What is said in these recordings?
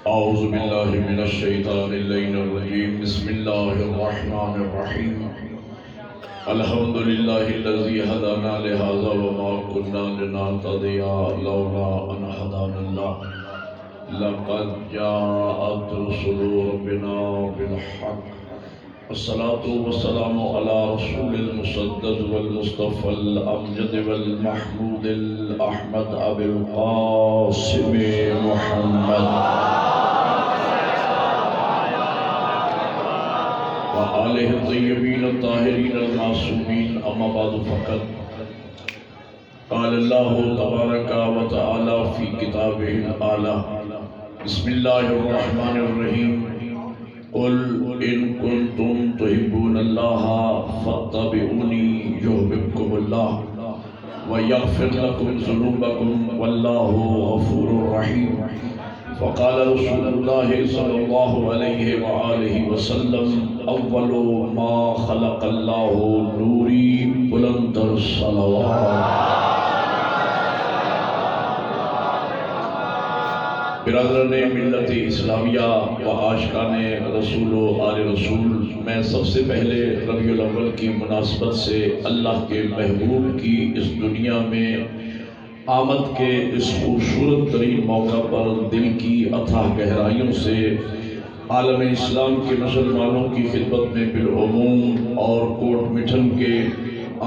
اعوذ باللہ من الشیطان اللعین الرجیم بسم اللہ الرحمن الرحیم الحمد للہ الذی ہدانا لہذا وما كنا لنہتدی لولا ان ہدانا اللہ لقد جاءت رسل ربنا بالحق الصلاة والسلام على رسول المسدد والمصطفى الأمجد والمحمود الأحمد أبي القاسم محمد وآله الطيبين الطاهرين المعصومين أما بعد فقد قال الله تبارك وتعالى في كتابه الأعلى بسم الله الرحمن الرحيم قل إن كنتم تحبون الله فاتبعوني يحببكم الله ويغفر لكم ذنوبكم والله غفور رحيم فقال رسول الله صلى الله عليه وآله وسلم أول ما خلق الله نوري بلند الصلوات. برادران ملت اسلامیہ و عاشقان رسول و آل رسول، میں سب سے پہلے ربیع الاول کی مناسبت سے اللہ کے محبوب کی اس دنیا میں آمد کے اس خوبصورت ترین موقع پر دل کی اتھاہ گہرائیوں سے عالم اسلام کے مسلمانوں کی خدمت میں بالعموم اور کوٹ مٹھن کے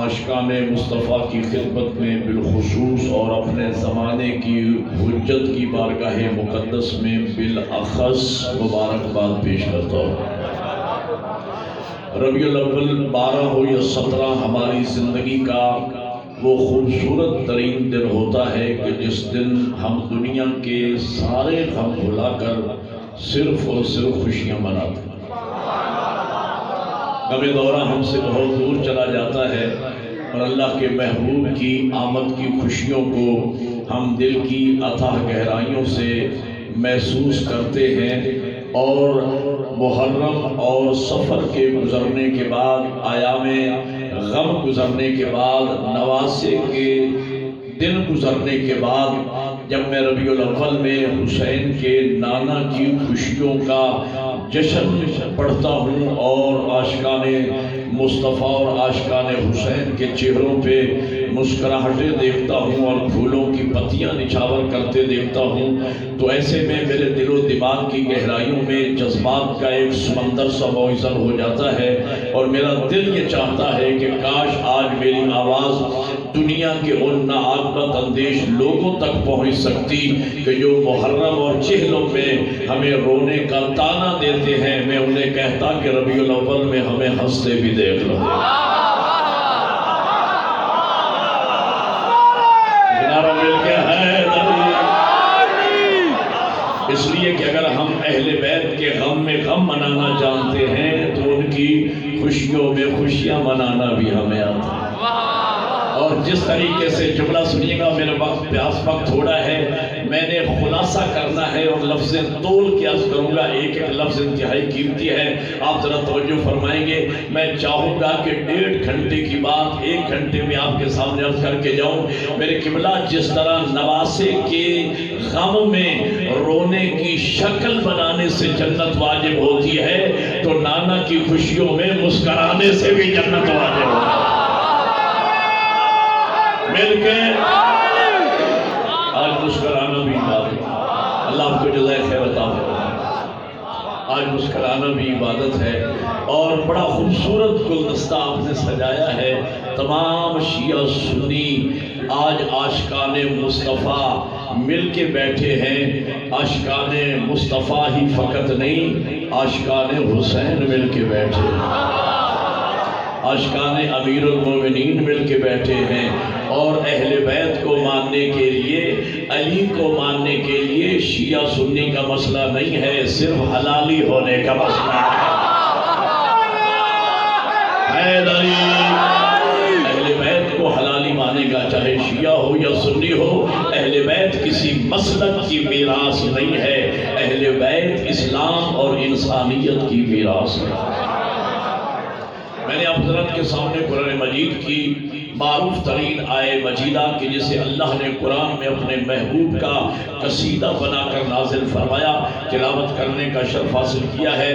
عاشقان مصطفیٰ کی خدمت میں بالخصوص اور اپنے زمانے کی حجت کی بارگاہ مقدس میں بالاخص مبارکباد پیش کرتا ہوں. ربیع الاول 12 ہو یا 17 ہماری زندگی کا وہ خوبصورت ترین دن ہوتا ہے کہ جس دن ہم دنیا کے سارے غم بھلا کر صرف اور صرف خوشیاں مناتے ہیں. غم دورہ ہم سے بہت دور چلا جاتا ہے اور اللہ کے محبوب کی آمد کی خوشیوں کو ہم دل کی اتھاہ گہرائیوں سے محسوس کرتے ہیں. اور محرم اور سفر کے گزرنے کے بعد، ایام غم گزرنے کے بعد، نواسے کے دن گزرنے کے بعد جب میں ربیع الاول میں حسین کے نانا کی خوشیوں کا جشن پڑھتا ہوں اور عاشقان مصطفیٰ اور عاشقان حسین کے چہروں پہ مسکراہٹیں دیکھتا ہوں اور پھولوں کی پتیاں نچھاور کرتے دیکھتا ہوں، تو ایسے میں میرے دل و دماغ کی گہرائیوں میں جذبات کا ایک سمندر سا موئزر ہو جاتا ہے اور میرا دل یہ چاہتا ہے کہ کاش آج میری آواز دنیا کے ان ناعاقبت اندیش لوگوں تک پہنچ سکتی کہ جو محرم اور چہلوں میں ہمیں رونے کا تانا دیتے ہیں. میں انہیں کہتا کہ ربیع الاول میں ہمیں ہنستے بھی دیکھ لو. نعرہ مل کے ہے اس لیے کہ اگر ہم اہل بیت کے غم میں غم منانا جانتے ہیں تو ان کی خوشیوں میں خوشیاں منانا بھی ہمیں آتا ہے. اور جس طریقے سے جملہ سنیے گا، میرے وقت تھوڑا ہے، میں نے خلاصہ کرنا ہے اور لفظ طول کی عرض کروں گا. ایک ایک لفظ انتہائی قیمتی ہے، آپ ذرا توجہ فرمائیں گے. میں چاہوں گا کہ 1.5 گھنٹے کی بات 1 گھنٹے میں آپ کے سامنے عرض کر کے جاؤں. میرے قبلہ جس طرح نواسے کے غم میں رونے کی شکل بنانے سے جنت واجب ہوتی ہے، تو نانا کی خوشیوں میں مسکرانے سے بھی جنت واجب ہوتی ہے. مل کے آج مسکرانا بھی عبادت ہے. اللہ آپ کو جزائے خیر عطا فرمائے. آج مسکرانا بھی عبادت ہے اور بڑا خوبصورت گلدستہ آپ نے سجایا ہے. تمام شیعہ سنی آج عاشقان مصطفیٰ مل کے بیٹھے ہیں. عاشقان مصطفیٰ ہی فقط نہیں، عاشقان حسین مل کے بیٹھے ہیں، عاشقان امیر المومنین مل کے بیٹھے ہیں. اور اہل بیت کو ماننے کے لیے، علی کو ماننے کے لیے شیعہ سنی کا مسئلہ نہیں ہے، صرف حلالی ہونے کا مسئلہ ہے. اہل بیت کو حلالی مانے گا، چاہے شیعہ ہو یا سنی ہو. اہل بیت کسی مسلک کی میراث نہیں ہے، اہل بیت اسلام اور انسانیت کی میراث ہے. میں نے آپ حضرات کے سامنے قرآن مجید کی معروف ترین آیے مجیدہ کہ جسے اللہ نے قرآن میں اپنے محبوب کا قصیدہ بنا کر نازل فرمایا، تلاوت کرنے کا شرف حاصل کیا ہے۔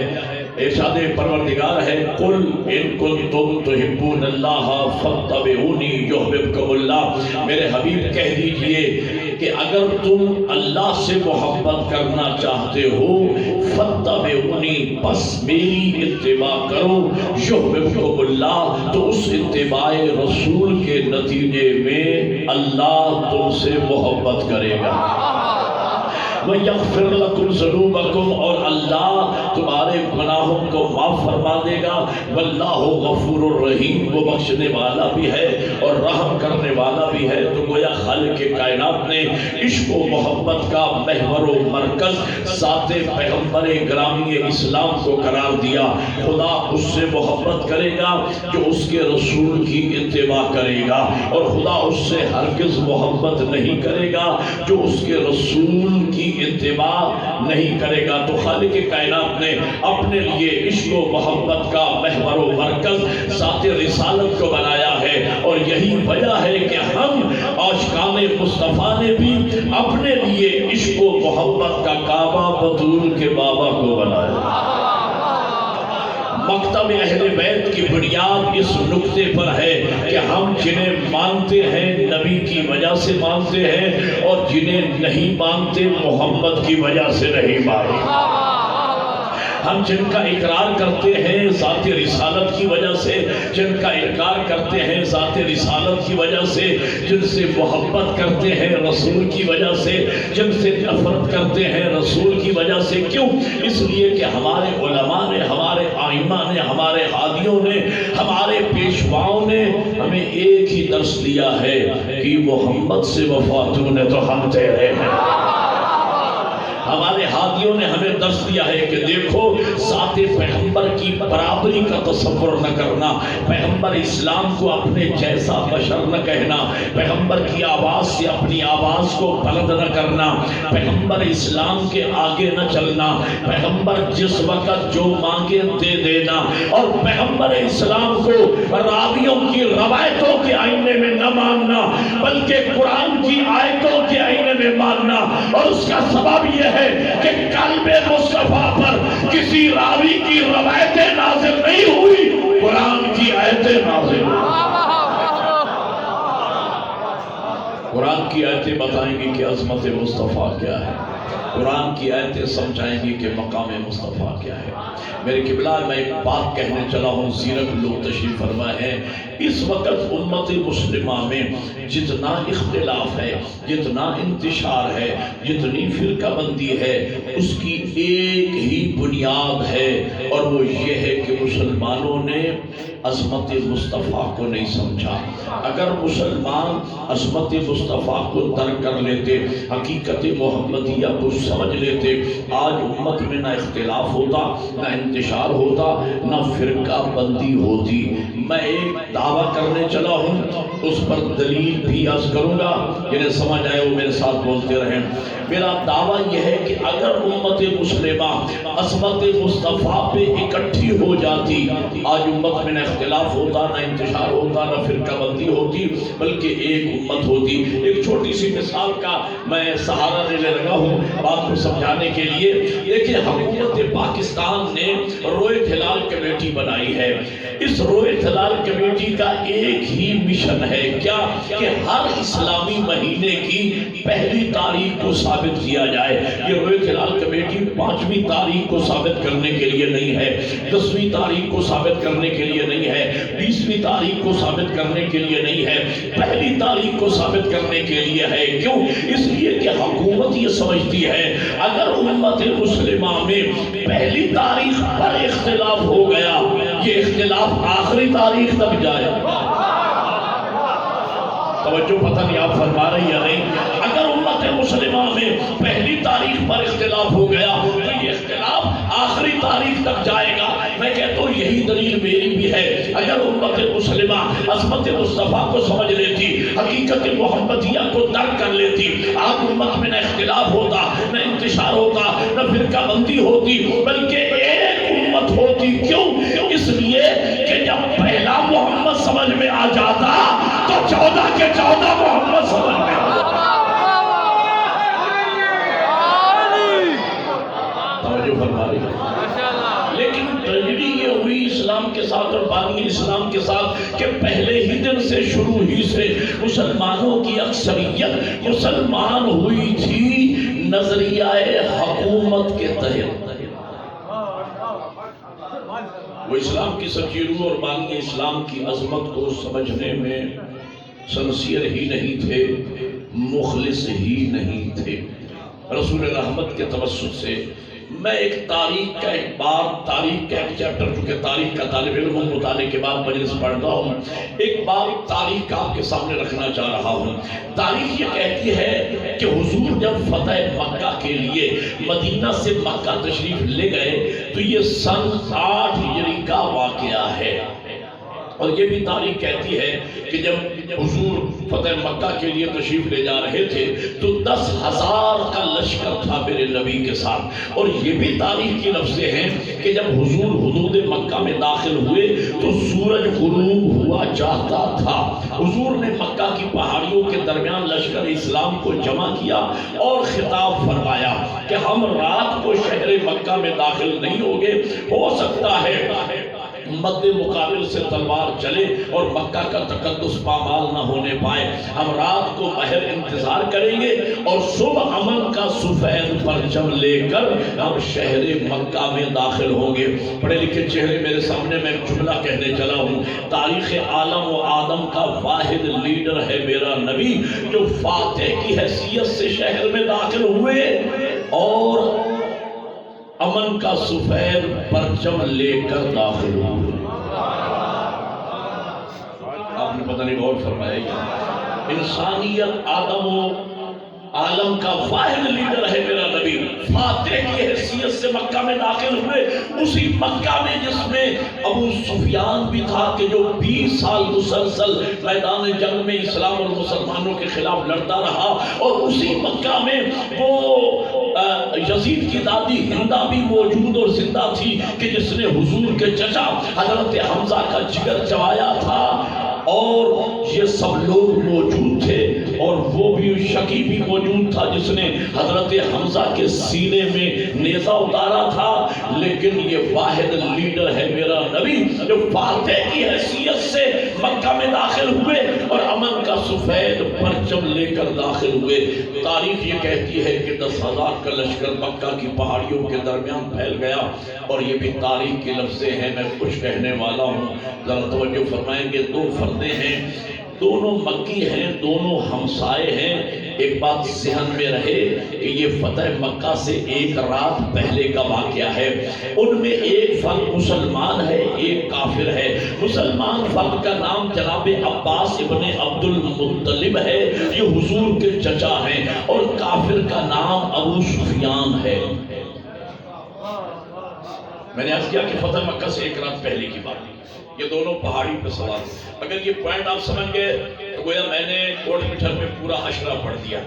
ارشاد پروردگار ہے، قل ان کنتم تحبون اللہ فاتبعونی یحببکم اللہ۔ میرے حبیب کہہ دیجئے کہ اگر تم اللہ سے محبت کرنا چاہتے ہو فاتبعونی، بس میری اتباع کرو، یحببکم اللہ، تو اس اتباع رسول کے نتیجے میں اللہ تم سے محبت کرے گا۔ وَيَغْفِرْ لَكُمْ ذُنُوبَكُمْ، اور اللہ تمہارے گناہوں کو معاف فرما دے گا۔ وَاللَّهُ غَفُورٌ الرحیم، وہ بخشنے والا بھی ہے اور رحم کرنے والا بھی ہے۔ تو گویا خالق کائنات نے عشق و محبت کا محور و مرکز ذات پیغمبر گرامی اسلام کو قرار دیا۔ خدا اس سے محبت کرے گا جو اس کے رسول کی اتباع کرے گا، اور خدا اس سے ہرگز محبت نہیں کرے گا جو اس کے رسول کی اتباع نہیں کرے گا۔ تو خالق کائنات نے اپنے لیے عشق و محبت کا محور و مرکز ذات رسالت کو بنایا ہے، اور یہی وجہ ہے کہ ہم عاشقان مصطفیٰ نے بھی اپنے لیے عشق و محبت کا کعبہ بطول کے بابا کو بنایا۔ مکتب اہل بیت کی بنیاد اس نقطے پر ہے کہ ہم جنہیں مانتے ہیں نبی کی وجہ سے مانتے ہیں، اور جنہیں نہیں مانتے محمد کی وجہ سے نہیں مانتے۔ ہم جن کا اقرار کرتے ہیں ذات رسالت کی وجہ سے، جن کا انکار کرتے ہیں ذات رسالت کی وجہ سے، جن سے محبت کرتے ہیں رسول کی وجہ سے، جن سے نفرت کرتے ہیں رسول کی وجہ سے۔ کیوں؟ اس لیے کہ ہمارے علماء نے، ہمارے آئمہ نے، ہمارے ہادیوں نے، ہمارے پیشواؤں نے ہمیں ایک ہی درس دیا ہے کہ محمد سے وفاتوں نے تو ہم تیرے ہیں۔ ہمارے ہادیوں نے ہمیں درس دیا ہے کہ دیکھو، ذات پیغمبر کی برابری کا تصور نہ کرنا، پیغمبر اسلام کو اپنے جیسا بشر نہ کہنا، پیغمبر کی آواز سے اپنی آواز کو بلند نہ کرنا، پیغمبر اسلام کے آگے نہ چلنا، پیغمبر جس وقت جو مانگے دے دینا، اور پیغمبر اسلام کو راویوں کی روایتوں کے آئینے میں نہ ماننا بلکہ قرآن کی آیتوں کے آئینے میں ماننا۔ اور اس کا سبب یہ ہے کہ قلب مصطفیٰ پر کسی راوی کی روایتیں نازل نہیں ہوئی، قرآن کی آیتیں نازل ہوئی۔ قرآن کی آیتیں بتائیں گی کہ عظمت مصطفیٰ کیا ہے، قرآن کی آیتیں سمجھائیں گی کہ مقام مصطفیٰ کیا ہے۔ میرے قبلہ، میں ایک بات کہنے چلا ہوں، زیرک لوگ تشریف فرما ہے۔ اس وقت امت مسلمہ میں جتنا اختلاف ہے، جتنا انتشار ہے، جتنی فرقہ بندی ہے، اس کی ایک ہی بنیاد ہے، اور وہ یہ ہے کہ مسلمانوں نے عظمت مصطفیٰ کو نہیں سمجھا۔ اگر مسلمان عظمت مصطفیٰ کو درک کر لیتے، حقیقت محمدیہ کو سمجھ لیتے، آج امت میں نہ اختلاف ہوتا، نہ انتشار ہوتا، نہ فرقہ بندی ہوتی۔ میں ایک دعویٰ کرنے چلا ہوں، اس پر دلیل بھی عرض کروں گا، جنہیں سمجھ آئے وہ میرے ساتھ بولتے رہیں۔ میرا دعویٰ یہ ہے کہ اگر امت مسلمہ عظمت مصطفیٰ پہ اکٹھی ہو جاتی، آج امت میں نہ اختلاف ہوتا، نہ انتشار ہوتا، نہ فرقہ بندی ہوتی، بلکہ ایک امت ہوتی۔ ایک چھوٹی سی مثال کا میں سہارا لینے لگا ہوں بات کو سمجھانے کے لیے۔ دیکھیں، حکومت پاکستان نے روئے ہلال کمیٹی بنائی ہے۔ اس روئے ہلال کمیٹی کا ایک ہی مشن ہے، کیا؟ کہ ہر اسلامی مہینے کی پہلی تاریخ کو ثابت کیا جائے۔ یہ روئے ہلال کمیٹی 5ویں تاریخ کو ثابت کرنے کے لیے نہیں ہے، 10ویں تاریخ کو ثابت کرنے کے لیے نہیں ہے، 20ویں تاریخ کو ثابت کرنے کے لیے نہیں ہے، پہلی تاریخ کو ثابت کرنے کے لیے ہے۔ کیوں؟ اس لیے کہ حکومت یہ سمجھتی ہے اگر امت مسلمہ میں پہلی تاریخ پر اختلاف ہو گیا، یہ اختلاف آخری تاریخ تک جائے۔ توجہ پتہ نہیں آپ فرما رہی یا نہیں؟ اگر امت مسلمہ میں پہلی تاریخ پر اختلاف ہو گیا تو یہ اختلاف آخری تاریخ تک جائے گا۔ میں کہتا ہوں یہی دلیل میری بھی ہے۔ اگر امت مسلمہ عظمت مصطفیٰ کو سمجھ لیتی، حقیقت محمدیہ کو درک کر لیتی، آج امت میں نہ اختلاف ہوتا، نہ انتشار ہوتا، نہ فرقہ بندی ہوتی، بلکہ ایک امت ہوتی۔ کیوں؟ اس لیے کہ جب 14 کے 14 محمد سمجھ میں توجہ فرما رہی ہے۔ لیکن ٹریجڈی یہ ہوئی اسلام کے ساتھ اور بانی اسلام کے ساتھ کہ پہلے ہی دن سے شروع ہی سے مسلمانوں کی اکثریت مسلمان ہوئی تھی نظریہ حکومت کے تحت۔ وہ اسلام کی سچی روح اور بانی اسلام کی عظمت کو سمجھنے میں سنسیئر ہی نہیں تھے، مخلص ہی نہیں تھے۔ رسول رحمت کے توسط سے میں ایک تاریخ کا ایک چیپٹر، چونکہ تاریخ کا طالب علم ہوں، مطالعے کے بعد مجلس پڑھتا ہوں، ایک بار تاریخ کا آپ کے سامنے رکھنا چاہ رہا ہوں۔ تاریخ یہ کہتی ہے کہ حضور جب فتح مکہ کے لیے مدینہ سے مکہ تشریف لے گئے تو یہ سن 8 ہجری کا واقعہ ہے، اور یہ بھی تاریخ کہتی ہے کہ جب حضور فتح مکہ کے لیے تشریف لے جا رہے تھے تو 10,000 کا لشکر تھا میرے نبی کے ساتھ، اور یہ بھی تاریخ کی لفظیں ہیں کہ جب حضور حدود مکہ میں داخل ہوئے تو سورج غروب ہوا چاہتا تھا۔ حضور نے مکہ کی پہاڑیوں کے درمیان لشکر اسلام کو جمع کیا اور خطاب فرمایا کہ ہم رات کو شہر مکہ میں داخل نہیں ہوگے، ہو سکتا ہے مد مقابل سے تلوار چلے اور مکہ کا تقدس پامال نہ ہونے پائے، ہم رات کو باہر انتظار کریں گے اور صبح امن کا سفید پرچم لے کر ہم شہر مکہ میں داخل ہوں گے۔ پڑھے لکھے چہرے میرے سامنے، میں ایک جملہ کہنے چلا ہوں، تاریخ عالم و آدم کا واحد لیڈر ہے میرا نبی، جو فاتح کی حیثیت سے شہر میں داخل ہوئے اور امن کا سفید پرچم لے کر داخل ہوئے۔ آپ نے پتہ نہیں غور فرمایا، انسانیت آدم و عالم کا واحد لیڈر ہے میرا نبی، فاتح کی حیثیت سے مکہ میں داخل ہوئے، اسی مکہ میں جس میں ابو سفیان بھی تھا کہ جو 20 سال مسلسل میدان جنگ میں اسلام اور مسلمانوں کے خلاف لڑتا رہا، اور اسی مکہ میں وہ یزید کی دادی ہندہ بھی موجود اور زندہ تھی کہ جس نے حضور کے چچا حضرت حمزہ کا جگر چبایا تھا، اور یہ سب لوگ موجود تھے، اور وہ بھی شکی بھی موجود تھا جس نے حضرت حمزہ کے سینے میں نیزہ اتارا تھا۔ لیکن یہ واحد لیڈر ہے میرا نبی جو فاتح کی حیثیت سے مکہ میں داخل ہوئے اور امن کا سفید پرچم لے کر داخل ہوئے۔ تاریخ یہ کہتی ہے کہ 10,000 کا لشکر مکہ کی پہاڑیوں کے درمیان پھیل گیا، اور یہ بھی تاریخ کی لفظیں ہیں، میں کچھ کہنے والا ہوں، ذرا توجہ فرمائیں گے۔ 2 فردیں ہیں، دونوں مکی ہیں، دونوں ہمسائے ہیں۔ ایک بات ذہن میں رہے کہ یہ فتح مکہ سے ایک رات پہلے کا واقعہ ہے، ان میں ایک فرد مسلمان ہے، ایک کافر ہے۔ مسلمان فرد کا نام جناب عباس ابن عبد المطلب ہے، یہ حضور کے چچا ہیں، اور کافر کا نام ابو سفیان ہے۔ میں نے عرض کیا کہ فتح مکہ سے ایک رات پہلے کی بات، یہ دونوں پہاڑی پہ سوار۔ اگر یہ پوائنٹ آپ سمجھ گئے تو گویا میں نے کوٹ مٹھر میں پورا اشرہ پڑھ دیا۔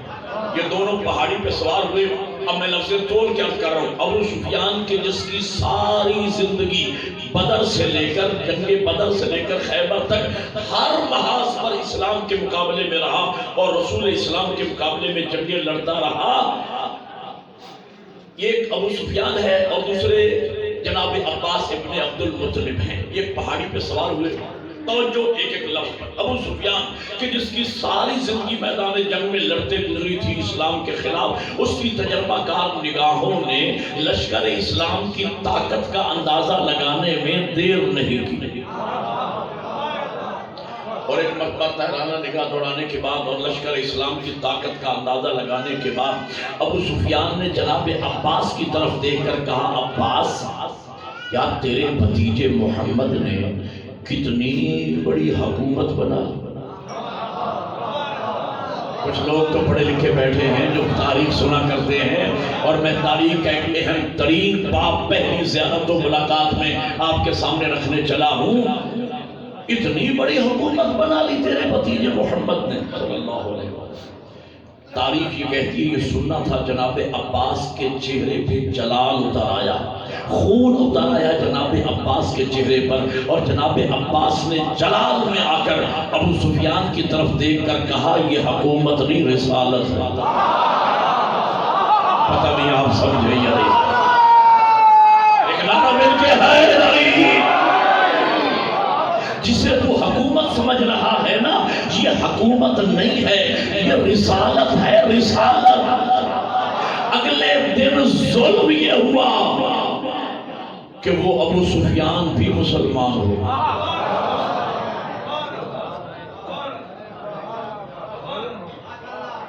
یہ دونوں پہاڑی پہ سوار ہوئے۔ اب میں لفظ طول کیا کر رہا ہوں، ابو سفیان کے جس کی ساری زندگی بدر سے لے کر جنگ بدر سے لے کر خیبر تک ہر محاذ پر اسلام کے مقابلے میں رہا اور رسول اسلام کے مقابلے میں جنگیں لڑتا رہا، ایک ابو سفیان ہے اور دوسرے جناب عباس ابن عبد المطلب ہیں۔ یہ پہاڑی پہ سوار ہوئے، توجہ ایک ایک لفظ پر۔ ابو سفیان کہ جس کی ساری زندگی میدان جنگ میں لڑتے گزری تھی اسلام کے خلاف، اس کی تجربہ کار نگاہوں نے لشکر اسلام کی طاقت کا اندازہ لگانے میں دیر نہیں کی، اور ایک مرتبہ تہرانہ نگاہ دوڑانے کے بعد اور لشکر اسلام کی طاقت کا اندازہ لگانے کے بعد ابو سفیان نے جناب عباس کی طرف دیکھ کر کہا، عباس یار تیرے بھتیجے محمد نے کتنی بڑی حکومت بنا۔ کچھ لوگ تو پڑھے لکھے بیٹھے ہیں جو تاریخ سنا کرتے ہیں، اور میں تاریخ کا ایک اہم ترین باب پہلی زیارت و ملاقات میں آپ کے سامنے رکھنے چلا ہوں۔ اتنی بڑی حکومت بنا لی تیرے بھتیجے محمد نے صلی اللہ علیہ وسلم۔ تاریخ یہ کہتی ہے یہ سننا تھا جناب عباس کے چہرے پہ جلال اتر آیا، خون اتارا جناب عباس کے چہرے پر، اور جناب عباس نے جلال میں آ کر ابو سفیان کی طرف دیکھ کر کہا یہ حکومت نہیں رسالت ہے۔ پتہ نہیں آپ سمجھے یا نہیں؟ ایک نعرہ مل کے حیدری، جسے تو حکومت سمجھ رہا ہے نا، یہ حکومت نہیں ہے، یہ رسالت ہے، رسالت۔ اگلے دن ظلم یہ ہوا کہ وہ ابو سفیان بھی مسلمان ہوا۔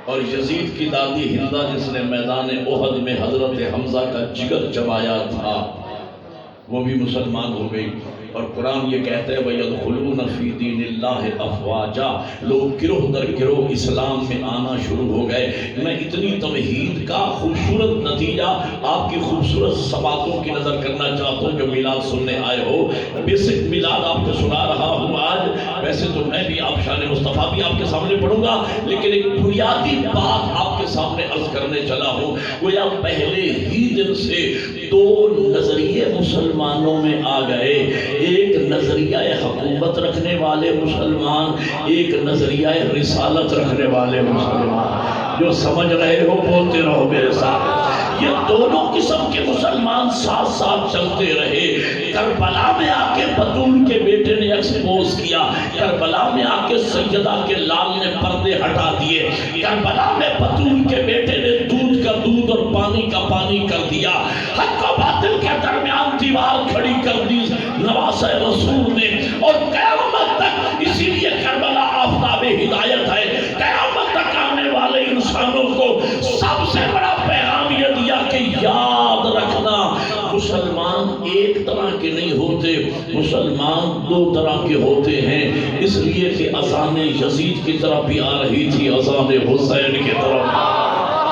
اور یزید کی دادی ہندہ جس نے میدان احد میں حضرت حمزہ کا جگر چبایا تھا، وہ بھی مسلمان ہو گئی۔ اور قرآن یہ کہتا ہے وَيَدْخُلُونَ فِي دِينِ اللَّهِ أَفْوَاجًا، لوگ گروہ در گروہ اسلام میں آنا شروع ہو گئے۔ میں اتنی تمہید کا خوبصورت نتیجہ آپ کی خوبصورت سباتوں کی نظر کرنا چاہتا ہوں جو میلاد سننے آئے ہو۔ بیسک میلاد آپ کو سنا رہا ہوں آج، ویسے تو میں بھی آپ شان مصطفیٰ بھی آپ کے سامنے پڑھوں گا، لیکن ایک بنیادی بات آپ کے سامنے عرض کرنے چلا ہوں۔ گویا پہلے ہی دن سے دو نظریے مسلمانوں میں آ گئے، ایک نظریہ حکومت رکھنے والے مسلمان، ایک نظریہ رسالت رکھنے والے مسلمان۔ جو سمجھ رہے ہو بولتے رہو میرے ساتھ۔ یہ دونوں قسم کے مسلمان ساتھ ساتھ چلتے رہے۔ کربلا میں آ کے بطول کے بیٹے نے ایکسپوز کیا، کربلا میں آ کے سیدہ کے لال نے پردے ہٹا دیے، کربلا میں بطول کے بیٹے نے دودھ کا دودھ اور پانی کا پانی کر دیا، حق و باطل کے درمیان دیوار کھڑی کر دی نواسہ رسول نے۔ اور قیامت تک اسی لیے کربلا آفتاب ہدایت ہے، قیامت تک آنے والے انسانوں کو سب سے بڑا پیغام یہ دیا کہ یاد رکھنا مسلمان ایک طرح کے نہیں ہوتے، مسلمان دو طرح کے ہوتے ہیں۔ اس لیے کہ اذان یزید کی طرف بھی آ رہی تھی، اذان حسین کی طرف۔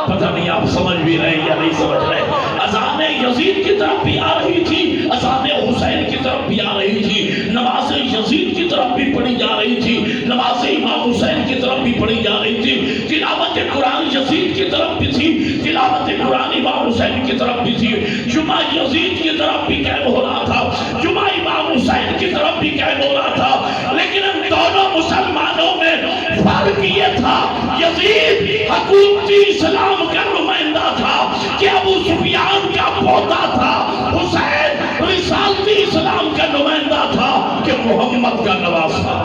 پتہ نہیں آپ سمجھ بھی رہے یا نہیں سمجھ رہے؟ اذان یزید کی طرف بھی آ رہی تھی، اذان حسین کی طرف بھی آ رہی تھی، نماز یزید کی طرف بھی پڑھی جا رہی تھی، نماز امام حسین کی طرف بھی پڑھی جا رہی تھی، تلاوت قرآن یزید کی طرف بھی تھی، تلاوت قرآن امام حسین کی طرف بھی تھی، جمعہ یزید کی طرف بھی قائم ہو رہا تھا، جمعہ امام حسین کی طرف بھی قائم ہو رہا تھا۔ لیکن ان دونوں مسلمانوں میں فرق یہ تھا، یزید حکومتی اسلام کا نمائندہ تھا کہ ابو سفیان کا پوتا تھا، حسین رسالتی اسلام کا نمائندہ تھا کہ محمد کا نواز تھا۔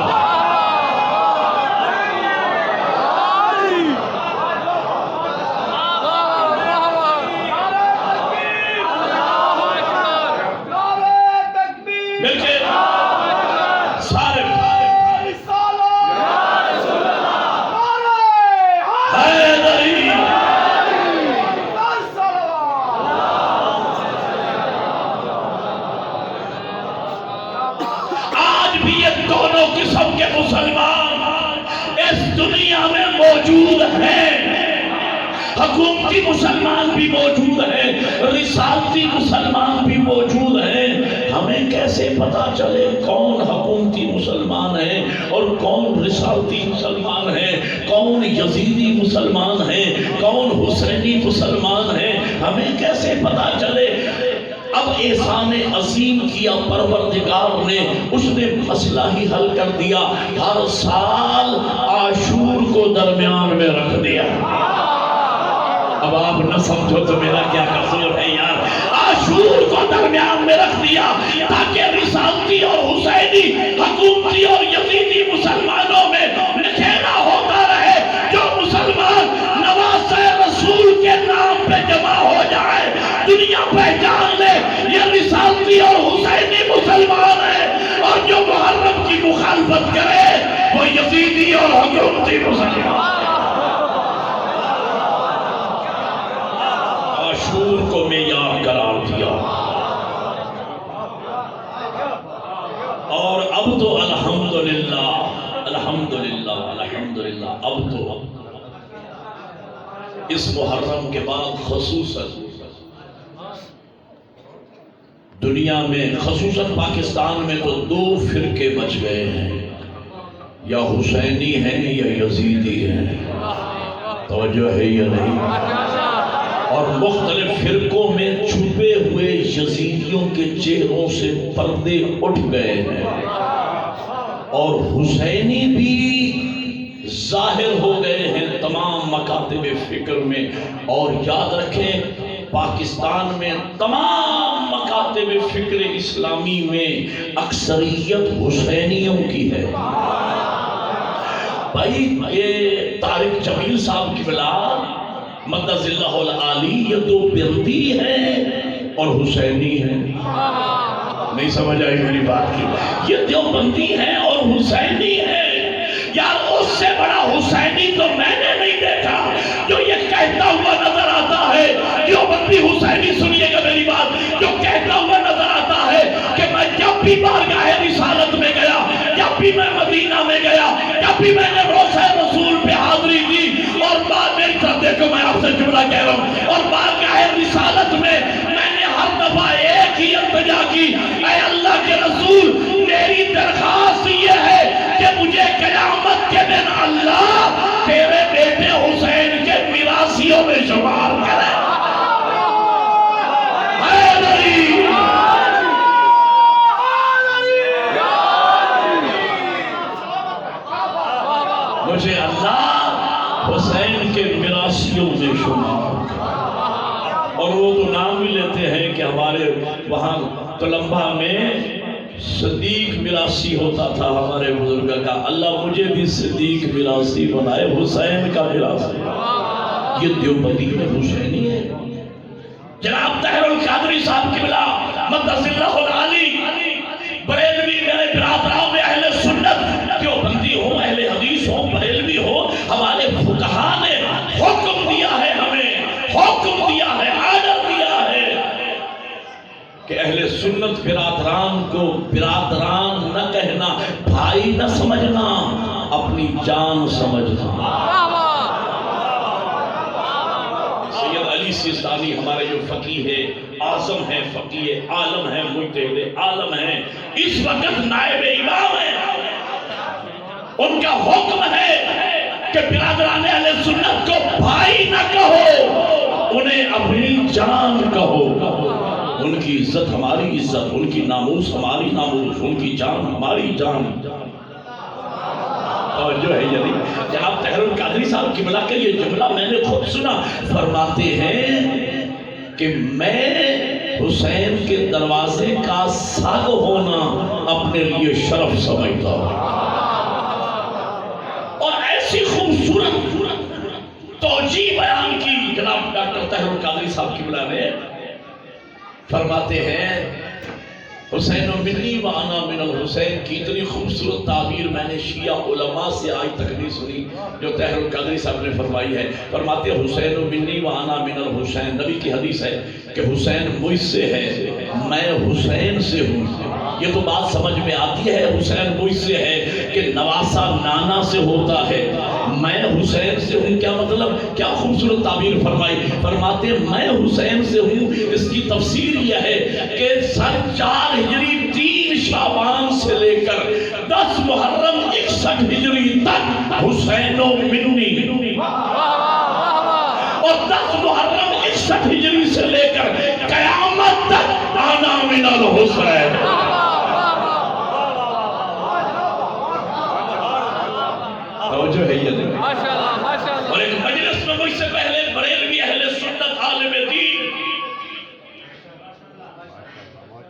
حکومتی مسلمان بھی موجود ہیں، رسالتی مسلمان بھی موجود ہیں۔ ہمیں کیسے پتا چلے کون حکومتی مسلمان ہیں اور کون رسالتی مسلمان ہیں، کون یزیدی مسلمان ہیں، کون حسینی مسلمان ہیں؟ ہمیں کیسے پتا چلے؟ اب احسان عظیم کیا پروردگار نے، اس نے مسئلہ ہی حل کر دیا، ہر سال عاشور کو درمیان میں رکھ دیا۔ اب آپ نہ سمجھو تو میرا کیا قصور ہے یار۔ عاشور کو درمیان میں رکھ دیا تاکہ رسالتی اور حسینی، حکومتی اور یزیدی مسلمانوں میں نکھیرا ہوتا رہے۔ جو مسلمان نواسہ رسول کے نام پہ جمع ہو جائے، دنیا پہچان لے یہ رسالتی اور حسینی مسلمان ہے، اور جو محرم کی مخالفت کرے وہ یزیدی اور حکومتی مسلمان۔ عاشور کو معیار قرار دیا، اور اب تو الحمدللہ الحمدللہ الحمدللہ اب تو اس محرم کے بعد خصوصاً دنیا میں، خصوصاً پاکستان میں تو دو فرقے بچ گئے ہیں، یا حسینی ہیں یا یزیدی ہیں۔ توجہ ہے یا نہیں؟ اور مختلف فرقوں میں چھپے ہوئے یزیدیوں کے چہروں سے پردے اٹھ گئے ہیں اور حسینی بھی ظاہر ہو گئے ہیں تمام مکاتب فکر میں. اور یاد رکھیں پاکستان میں تمام مکاتب فکر اسلامی میں اکثریت حسینیوں کی ہے. بھائی یہ طارق جمیل صاحب کی بلا مدد اللہ العالی یہ دو بندی ہیں اور حسینی ہیں. نہیں سمجھ آئی میری بات کی؟ یہ دیوبندی ہیں اور حسینی ہیں. یار اس سے بڑا حسینی تو میں نے نہیں دیکھا جو یہ کہتا ہوا نظر آتا ہے. دیوبندی حسینی سنیے گا میری بات، جو کہتا ہوا نظر آتا ہے کہ میں جب بھی بارگاہ رسالت میں گیا، جب بھی میں مدینہ میں گیا، جب بھی میں نے روضہ رسول پہ حاضری دی، اور بعد میری طرف دیکھو میں آپ سے جملہ کہہ رہا ہوں، اور بارگاہ رسالت میں نے ہر دفعہ ایک ہی التجا کی، اے اللہ کے رسول میری درخواست یہ ہے کہ مجھے قیامت کے دن اللہ تیرے بیٹے حسین کے میراثیوں میں شمار کرے. مجھے اللہ حسین کے میراثیوں میں شمار کرے. اور وہ تو نام بھی لیتے ہیں کہ ہمارے وہاں تلمبہ میں صدیق میراثی ہوتا تھا ہمارے بزرگ کا. اللہ مجھے بھی صدیق میراثی بنائے، حسین کا میراثی. یہ دیوبندی میں حسینی ہے. جناب طاہر القادری صاحب کی بلا مدد اللہ العالی بریلوی میرے برادروں میں اہل سنت دیوبندی ہو، اہل حدیث ہو، بریلوی ہو، ہمارے فقہا نے حکم دیا ہے، ہمیں حکم دیا ہے، آرڈر دیا ہے کہ اہل سنت برادران کو برادران نہ کہنا، بھائی نہ سمجھنا، اپنی جان سمجھنا. سید علی سیستانی ہمارے جو فقیہ اعظم ہیں، فقیہ عالم ہیں، مجتہد عالم ہیں، اس وقت نائب امام ہیں. ان کا حکم ہے کہ برادران اہل سنت کو بھائی نہ کہو، انہیں اپنی جان کہو. ان کی عزت ہماری عزت، ان کی ناموس ہماری ناموس، ان کی جان ہماری جان. اور جو ہے جناب طاہر القادری صاحب کی بلا کے یہ جملہ میں نے خود سنا. فرماتے ہیں کہ میں حسین کے دروازے کا ساگ ہونا اپنے لیے شرف سمجھتا ہوں. اور ایسی خوبصورت توجیہ بیان کی جناب ڈاکٹر طاہر القادری صاحب کی بلا نے. فرماتے ہیں حسین منی و انا من الحسین کی اتنی خوبصورت تعبیر میں نے شیعہ علماء سے آج تک نہیں سنی جو طاہر القادری صاحب نے فرمائی ہے. فرماتے ہیں حسین منی و انا من الحسین. نبی کی حدیث ہے کہ حسین مجھ سے ہے، میں حسین سے ہوں. یہ تو بات سمجھ میں آتی ہے حسین مجھ سے ہے کہ نواسا نانا سے ہوتا ہے، میں حسین سے ہوں. کیا مطلب؟ کیا خوبصورت تعبیر فرمائی. فرماتے ہیں میں حسین سے ہوں. اس کی تفسیر یہ ہے کہ سن 4 ہجری 3 شعبان سے لے کر 10 محرم 61 ہجری تک حسین و منی، اور 10 محرم 61 ہجری سے لے کر قیامت تک انا من الحسین. توجہ ہے یہ دیکھیں. اور ایک مجلس میں مجھ سے پہلے بریلوی اہل سنت عالم دین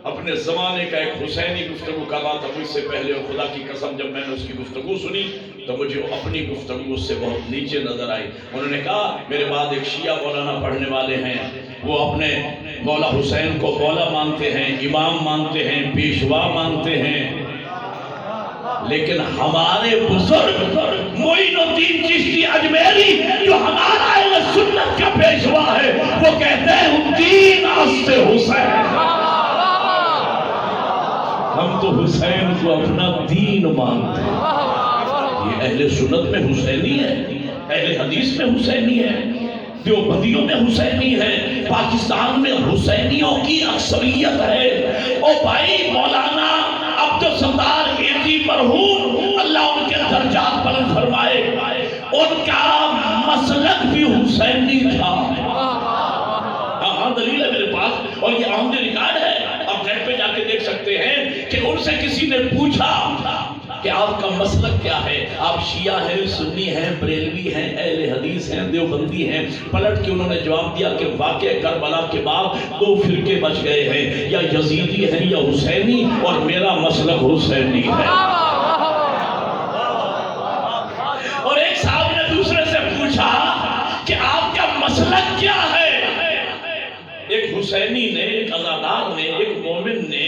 اپنے زمانے کا ایک حسینی گفتگو کر رہا تھا مجھ سے پہلے، اور خدا کی قسم جب میں نے اس کی گفتگو سنی تو مجھے اپنی گفتگو اس سے بہت نیچے نظر آئی. انہوں نے کہا میرے بعد ایک شیعہ مولانا پڑھنے والے ہیں، وہ اپنے مولا حسین کو مولا مانتے ہیں، امام مانتے ہیں، پیشوا مانتے ہیں، لیکن ہمارے بزرگ معین الدین چشتی اجمیری جو ہمارا اہل سنت کا پیشوا ہے وہ کہتے ہیں الدین آستے حسین. ہم تو حسین کو اپنا دین مانتے ہیں. یہ اہل سنت میں حسینی ہے، اہل حدیث میں حسینی ہے، دیوبندیوں میں حسینی ہے، پاکستان میں حسینیوں کی اکثریت ہے. اور بھائی مولانا عبدالستار ایٹی مرحوم اللہ ان کے درجات بلند فرمائے، ان کا مسلک بھی حسینی تھا. دلیل ہے میرے پاس اور یہ عام ریکارڈ ہے، آپ نیٹ پہ جا کے دیکھ سکتے ہیں کہ ان سے کسی نے پوچھا کہ آپ کا مسلک کیا ہے، آپ شیعہ ہیں، سنی ہیں، بریلوی ہیں، اہل حدیث ہیں، دیوبندی ہیں؟ پلٹ کے انہوں نے جواب دیا کہ واقع کربلا کے بعد 2 فرقے بچ گئے ہیں، یا یزیدی ہیں یا حسینی، اور میرا مسلک حسینی ہے۔ اور ایک صاحب نے دوسرے سے پوچھا کہ آپ کا مسلک کیا ہے؟ ایک حسینی نے، ایک عزادار نے، ایک مومن نے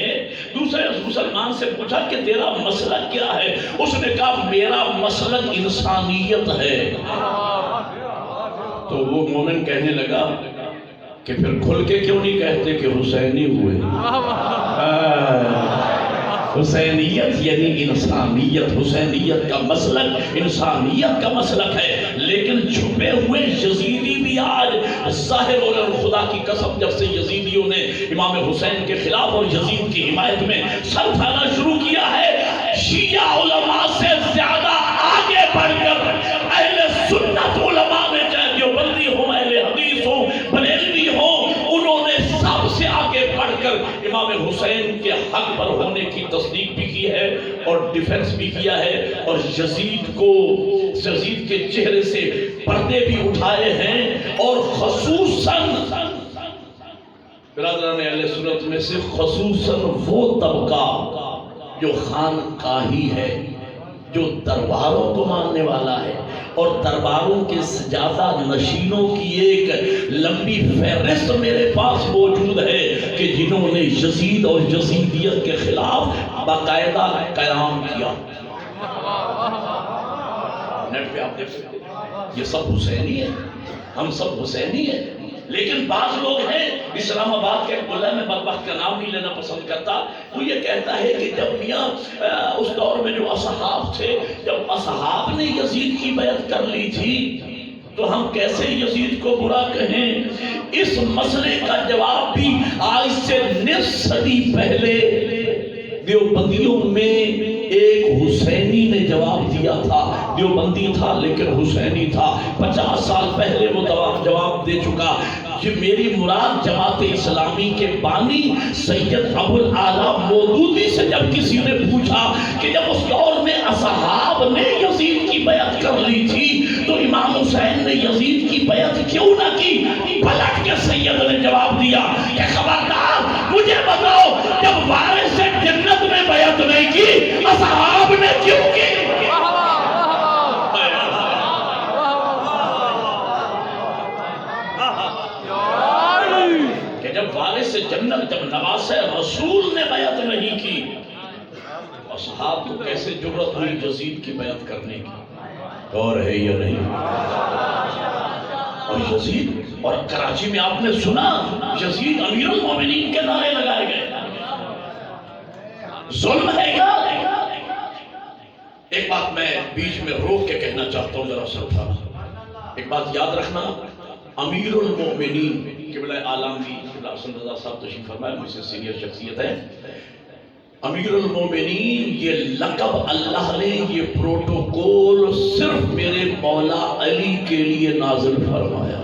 دوسرے مسلمان سے پوچھا کہ تیرا مسلک کیا ہے؟ اس نے کہا میرا مسلک انسانیت ہے۔ تو وہ مومن کہنے لگا کہ پھر کھل کے کیوں نہیں کہتے کہ حسینی ہوئے؟ حسینیت یعنی انسانیت، حسینیت کا مسلک انسانیت کا مسلک ہے، لیکن چھپے ہوئے یزیدی بھی آج ظاہر ہو رہے ہیں۔ خدا کی قسم جب سے یزیدیوں نے امام حسین کے خلاف اور یزید کی حمایت میں سر پھیلانا شروع کیا ہے، شیعہ علماء سے زیادہ آگے بڑھ کر اہل سنت علماء نے، چاہے دیوبندی ہوں، اہل حدیث ہوں، بریلوی ہوں، انہوں نے سب سے آگے بڑھ کر امام حسین کے حق پر ہونے کی تصدیق بھی کی ہے اور ڈیفنس بھی کیا ہے، اور یزید کے چہرے سے پردے بھی اٹھائے ہیں، اور خصوصاً برادران اہل سنت میں سے خصوصاً وہ طبقہ جو خانقاہی ہے، جو درباروں کو ماننے والا ہے، اور درباروں کے سجادہ نشینوں کی ایک لمبی فہرست میرے پاس موجود ہے کہ جنہوں نے یزید اور یزیدیت کے خلاف باقاعدہ قیام کیا۔ نیٹ پہ آپ دیکھ سکتے ہیں، یہ سب حسینی ہے، ہم سب حسینی ہیں۔ لیکن بعض لوگ ہیں، اسلام آباد کے ملا، میں بدبخت کا نام نہیں لینا پسند کرتا، وہ یہ کہتا ہے کہ جب میاں اس دور میں جو اصحاب تھے، جب اصحاب نے یزید کی بیعت کر لی تھی تو ہم کیسے یزید کو برا کہیں؟ اس مسئلے کا جواب بھی آج سے 9 صدی پہلے دیوبندیوں میں ایک حسینی نے جواب دیا تھا۔ دیوبندی تھا لیکن حسینی تھا، 50 سال پہلے وہ جواب دے چکا کہ میری مراد جماعت اسلامی کے بانی سید ابو الاعلیٰ مودودی سے جب کسی نے پوچھا کہ جب اس دور میں اصحاب نے یزید کی بیعت کر لی تھی تو امام حسین نے یزید کی بیعت کیوں نہ کی؟ پلٹ کے سید نے جواب دیا کہ خبردار مجھے بتاؤ، جب وارث جنت نے بیعت نہیں کی، اصحاب نے کیوں کی؟ کہ جب وارث جنت، جب نواسہ رسول نے بیعت نہیں کی، اصحاب کو کیسے جرأت ہوئی یزید کی بیعت کرنے کی؟ اور ہے یا نہیں؟ اور یزید، اور کراچی میں آپ نے سنا یزید امیر المومنین کے نعرے لگائے گئے، ظلم ہے یا؟ ایک بات میں بیچ میں روک کے کہنا چاہتا ہوں، ذرا سر ایک بات یاد رکھنا، امیر المومنین قبلہ عالمگیر قبلہ حسن رضا صاحب تشریف فرمائے، مجھ سے سینئر شخصیت ہے۔ امیر المومنین یہ لقب اللہ نے، یہ پروٹوکول صرف میرے مولا علی کے لیے نازل فرمایا۔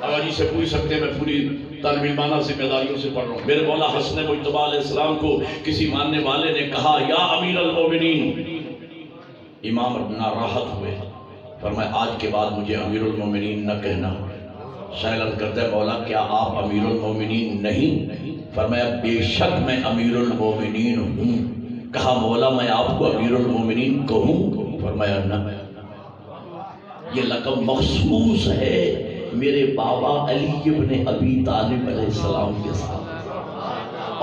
آج سے پوچھ سکتے ہیں، میں پوری طالب علمانہ ذمہ داریوں سے پڑھ رہا ہوں۔ میرے مولا حسن مجتبیٰ علیہ السلام کو کسی ماننے والے نے کہا یا امیر المومنین، امام ناراحت ہوئے، فرمایا آج کے بعد مجھے امیر المومنین نہ کہنا۔ سائل عرض کرتا ہے مولا کیا آپ امیر المومنین نہیں؟ فرمایا بے شک میں امیر المومنین ہوں۔ کہا مولا میں آپ کو امیر المومنین کہوں؟ فرمایا نہ، یہ لقب مخصوص ہے میرے بابا علی ابن ابی طالب علیہ السلام کے ساتھ،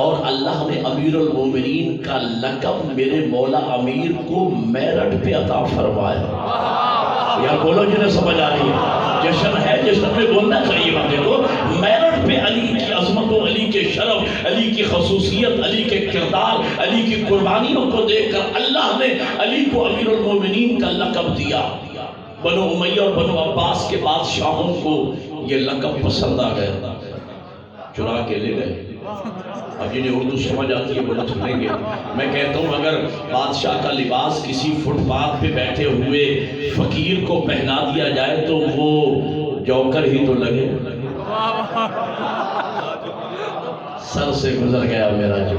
اور اللہ نے امیر المومنین کا لقب میرے مولا امیر کو میرٹ پہ عطا فرمایا۔ یا بولو جنہیں سمجھ آ رہی ہے، جشن ہے، جشن میں بولنا چاہیے بندے کو۔ میرٹ پہ علی کی عظمتوں، علی کے شرف، علی کی خصوصیت، علی کے کردار، علی کی قربانیوں کو دیکھ کر اللہ نے علی کو امیر المومنین کا لقب دیا۔ بنو امیہ اور بنو عباس کے بادشاہوں کو یہ لقب پسند آ گیا، چرا کے لے گئے۔ اب جنہیں اردو سمجھ آتی ہے وہ لوگ سنیں گے۔ میں کہتا ہوں اگر بادشاہ کا لباس کسی فٹ پاتھ پہ بیٹھے ہوئے فقیر کو پہنا دیا جائے تو وہ جوکر ہی تو لگے، سر سے گزر گیا میرا جو،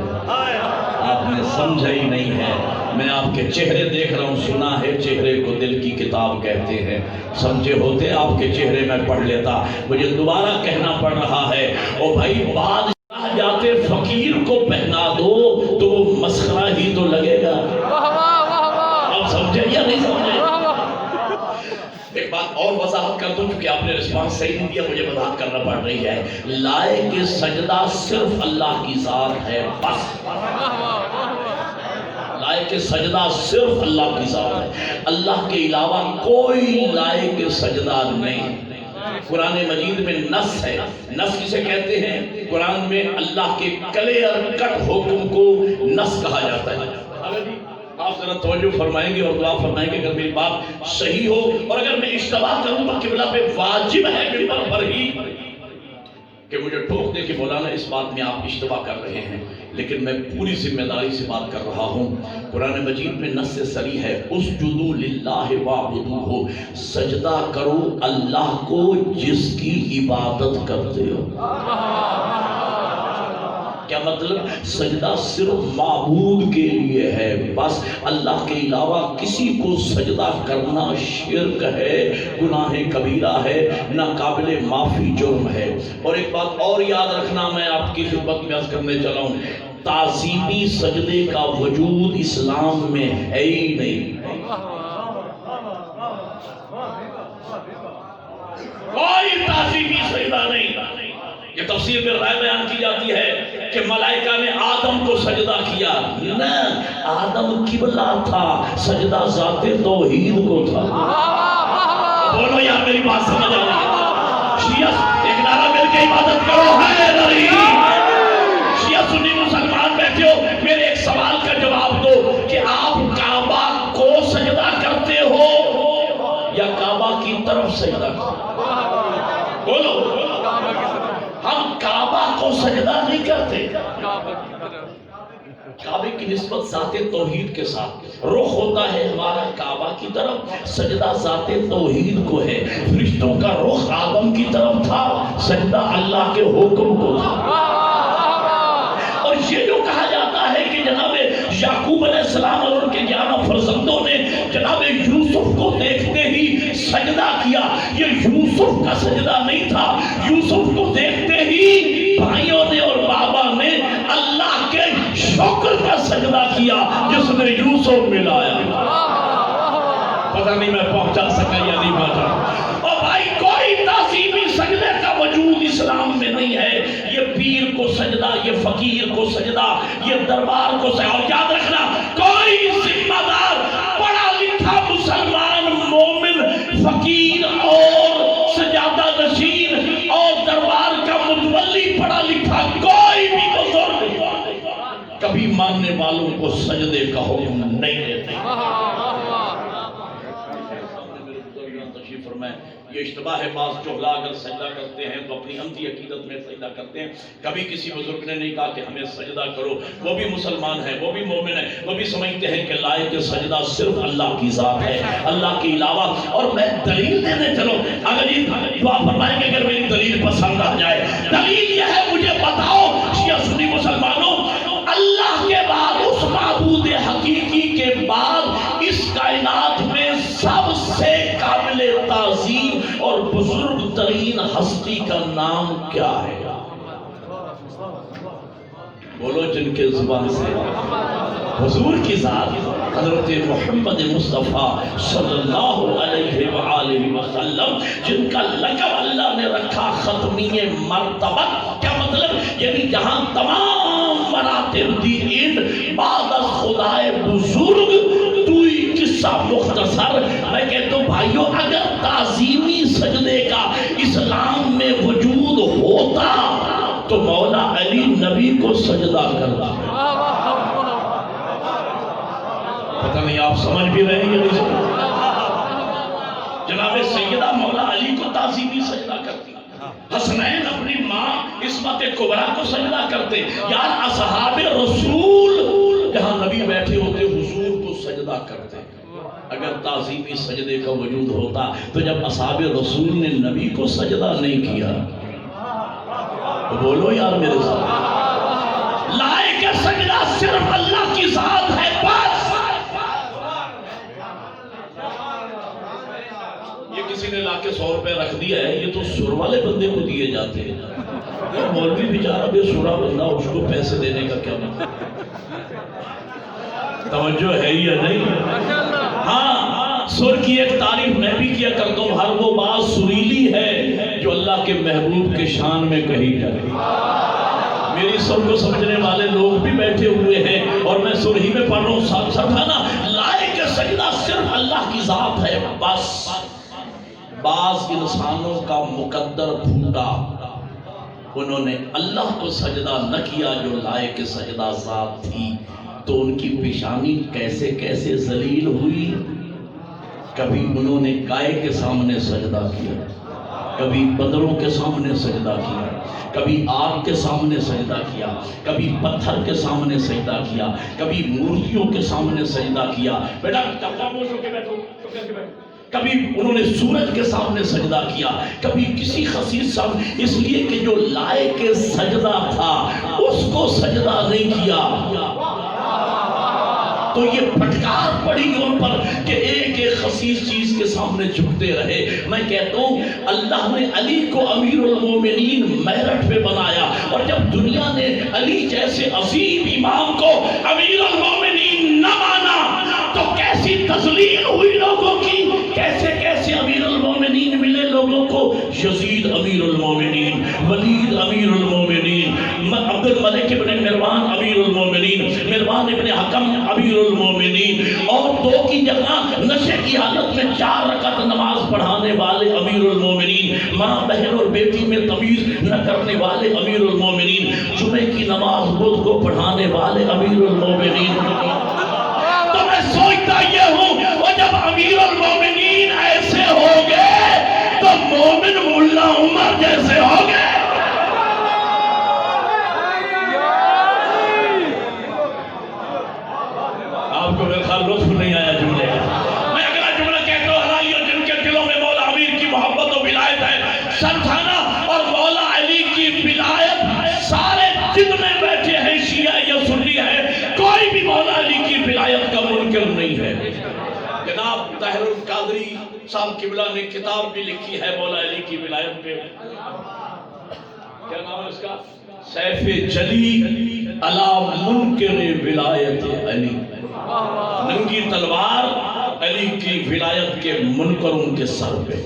آپ نے سمجھا ہی نہیں ہے۔ میں آپ کے چہرے دیکھ رہا ہوں، سنا ہے چہرے کو دل کی کتاب کہتے ہیں، سمجھے ہوتے آپ کے چہرے میں پڑھ لیتا، مجھے دوبارہ کہنا پڑ رہا ہے۔ او بھائی بادشاہ جاتے فقیر کو پہنا دو تو وہ مسخرہ ہی تو لگے گا۔ آپ سمجھے یا نہیں سمجھے؟ ایک بات اور وضاحت کر دوں کیونکہ آپ نے رسپانس صحیح نہیں دیا، مجھے وضاحت کرنا پڑ رہی ہے۔ لائق سجدہ صرف اللہ کی ذات ہے، بس۔ لائق سجدہ صرف اللہ کی ذات ہے، اللہ کے علاوہ کوئی لائق سجدہ نہیں۔ قرآن مجید میں نص ہے، نص کسے کہتے ہیں؟ قرآن میں اللہ کے کلیئر کٹ حکم کو نص کہا جاتا ہے۔ آپ ذرا توجہ فرمائیں گے اور دعا فرمائیں گے اگر میری بات صحیح ہو، اور اگر میں اشتباہ کروں تو قبلہ پہ واجب ہے ممبر پر ہی کہ مجھے ٹوک دے کہ مولانا اس بات میں آپ اشتباہ کر رہے ہیں، لیکن میں پوری ذمہ داری سے بات کر رہا ہوں۔ قرآن مجید میں نص صریح ہے، اسجدوا للہ واعبدوہ، سجدہ کرو اللہ کو جس کی عبادت کرتے ہو۔ کیا مطلب؟ سجدہ صرف معبود کے لیے ہے، بس۔ اللہ کے علاوہ کسی کو سجدہ کرنا شرک ہے، گناہ کبیرہ ہے، ناقابل معافی جرم ہے۔ اور ایک بات اور یاد رکھنا، میں آپ کی خدمت میں عرض کرنے چلا ہوں، تعظیمی سجدے کا وجود اسلام میں ہے ہی نہیں۔ کوئی تعظیمی سجدہ نہیں۔ یہ تفسیر میں رائے بیان کی جاتی ہے کہ ملائکہ نے آدم کو سجدہ کیا، نہ، آدم قبلہ تھا، سجدہ ذات توحید کو تھا۔ بولو یار میری بات سمجھ آ رہی ہے؟ شیعہ ایک نعرہ مل کے عبادت کرو، ہے نہیں؟ شیعہ سنی مسلمان بیٹھے ہو، میرے ایک سوال کا جواب دو کہ آپ کعبہ کو سجدہ کرتے ہو یا کعبہ کی طرف سجدہ کرتے ہو؟ بولو۔ ہم کعبہ کو سجدہ نہیں کرتے، کعبے کی نسبت ذات توحید کے ساتھ، رخ ہوتا ہے ہمارا کعبہ کی طرف، سجدہ ذات توحید کو ہے۔ فرشتوں کا رخ آدم کی طرف تھا، سجدہ اللہ کے حکم کو تھا۔ اور یہ جو کہا جاتا ہے کہ جناب یعقوب علیہ السلام اور ان کے 11 فرزندوں نے جناب یوسف کو دیکھتے ہی سجدہ کیا، یہ یوسف کا سجدہ نہیں تھا، یوسف کو دیکھتے ہی بھائیوں نے اور بابا نے اللہ کے شکر کا سجدہ کیا جس نے یوسف ملایا۔ پتہ نہیں میں پہنچا سکا یا نہیں پہنچا۔ اور بھائی کوئی تعظیمی سجدے کا وجود اسلام میں نہیں ہے۔ یہ پیر کو سجدہ، یہ فقیر کو سجدہ، یہ دربار کو سجدہ۔ اور یاد رکھنا، کوئی ذمہ دار پڑھا لکھا مسلمان مومن فقیر اور سجادہ نشین اور دربار کا متولی پڑھا لکھا کوئی بھی بزرگ کبھی ماننے والوں کو سجدے کا حکم نہیں دیتے۔ یہ اشتباہ ہے، بعض جہلا اگر سجدہ کرتے ہیں تو اپنی اندھی عقیدت میں سجدہ کرتے ہیں۔ کبھی کسی بزرگ نے نہیں کہا کہ ہمیں سجدہ کرو، وہ بھی مسلمان ہے، وہ بھی مومن ہے، وہ بھی سمجھتے ہیں کہ لائق سجدہ صرف اللہ کی ذات ہے، اللہ کے علاوہ۔ اور میں دلیل دینے چلو، اگر یہ دعا فرمائیں گے اگر میری دلیل پسند آ جائے، دلیل یہ ہے، مجھے بتاؤ شیعہ سنی مسلمانوں، اللہ کے بعد، اس معبود حقیقی کے بعد اس کائنات میں سب سے قابل تعظیم اور بزرگ ترین ہستی کا نام کیا ہے؟ بولو جن کے زبان سے حضور کی ذات حضرت محمد مصطفیٰ صلی اللہ علیہ وآلہ وسلم، جن کا لقب اللہ نے رکھا ختمی مرتبہ۔ کیا مطلب؟ یعنی جہاں تمام مراتب دی اینڈ بعد از خدائے بزرگ توئی قصہ مختصر۔ میں کہتا ہوں بھائیوں، اگر تعظیمی سجدے کا اسلام میں وجود ہوتا تو مولا علی نبی کو سجدہ کرتا۔ پتہ نہیں آپ سمجھ بھی رہے ہیں یا نہیں سمجھ؟ جناب سیدہ مولا علی کو تعظیمی سجدہ کرتی، حسنین اپنی ماں عصمت کبریٰ کو سجدہ کرتے، یار اصحاب رسول جہاں نبی بیٹھے ہوتے حضور کو سجدہ کرتے۔ اگر تعظیمی سجدے کا وجود ہوتا تو جب اصحاب رسول نے نبی کو سجدہ نہیں کیا تو بولو یار میرے ساتھ، لائق سجدہ صرف اللہ کی ذات ہے بس۔ یہ کسی نے لا کے 100 روپے رکھ دیا ہے، یہ تو سر والے بندے کو دیے جاتے ہیں، مولوی بیچارہ بے سورا بندہ، اس کو پیسے دینے کا کیا مطلب؟ توجہ ہے یا نہیں؟ ہاں، سر کی ایک تعریف میں بھی کیا کرتا ہوں، ہر وہ بات سریلی ہے جو اللہ کے محبوب کے شان میں کہی جائے۔ میری سر کو سمجھنے والے لوگ بھی بیٹھے ہوئے ہیں اور میں سر ہی میں پڑھ رہا ہوں، سمجھانا لائق سجدہ صرف اللہ کی ذات ہے بس۔ بعض انسانوں کا مقدر پھوٹا، انہوں نے اللہ کو سجدہ نہ کیا جو لائق سجدہ ذات تھی، تو ان کی پیشانی کیسے کیسے ذلیل ہوئی۔ کبھی انہوں نے گائے کے سامنے سجدہ کیا، کبھی بندروں کے سامنے سجدہ کیا، کبھی آگ کے سامنے سجدہ کیا، کبھی پتھر کے سامنے سجدہ کیا، کبھی مورتیوں کے سامنے سجدہ کیا۔ بیٹا خاموش ہو کے بیٹھو، کبھی انہوں نے سورج کے سامنے سجدہ کیا، کبھی کسی خسیس سامنے، اس لیے کہ جو لائق سجدہ تھا اس کو سجدہ نہیں کیا۔ تو یہ پھٹکار پڑی ان پر کہ ایک ایک خسیس چیز کے سامنے جھکتے رہے۔ میں کہتا ہوں اللہ نے علی کو امیر المومنین میرٹھ پہ بنایا، اور جب دنیا نے علی جیسے عظیم امام کو امیر المومنین نہ مانا تو کیسی تذلیل ہوئی لوگوں کی، کیسے کیسے امیر المومنین ملے لوگوں کو، یزید امیر المومنین، ولید امیر المومنین، عبد الملک ابن مروان امیر المومنین، مروان ابن حکم امیر المومنین، اور 2 کی جگہ نشے کی حالت میں 4 رکعت نماز پڑھانے والے امیر المومنین، ماں بہن اور بیٹی میں تمیز نہ کرنے والے امیر المومنین، جمعے کی نماز بدھ کو پڑھانے والے امیر المومنین۔ تو میں سوچتا یہ ہوں، اور جب امیر المومنین ایسے ہو گئے تو مومن ملا عمر جیسے ہو گئے۔ آپ کو میرے خیال لطف نہیں آیا جملے کا۔ میں اگلا جملہ کہتا ہوں، حلالیوں جن کے دلوں میں مولا امیر کی محبت و ولایت ہے، سلطانہ اور مولا علی کی ولایت، سارے جتنے بیٹھے ہیں شیعہ یا سنی ہیں، کوئی بھی مولا علی کی ولایت کا منکر نہیں ہے۔ جناب طاہر القادری صاحب قبلہ نے کتاب بھی لکھی ہے مولا علی کی ولایت پہ، کیا نام ہے اس کا؟ سیف جلی علی منکر ولایت علی، ننگی تلوار علی کی ولایت کے منکروں کے سر پہ۔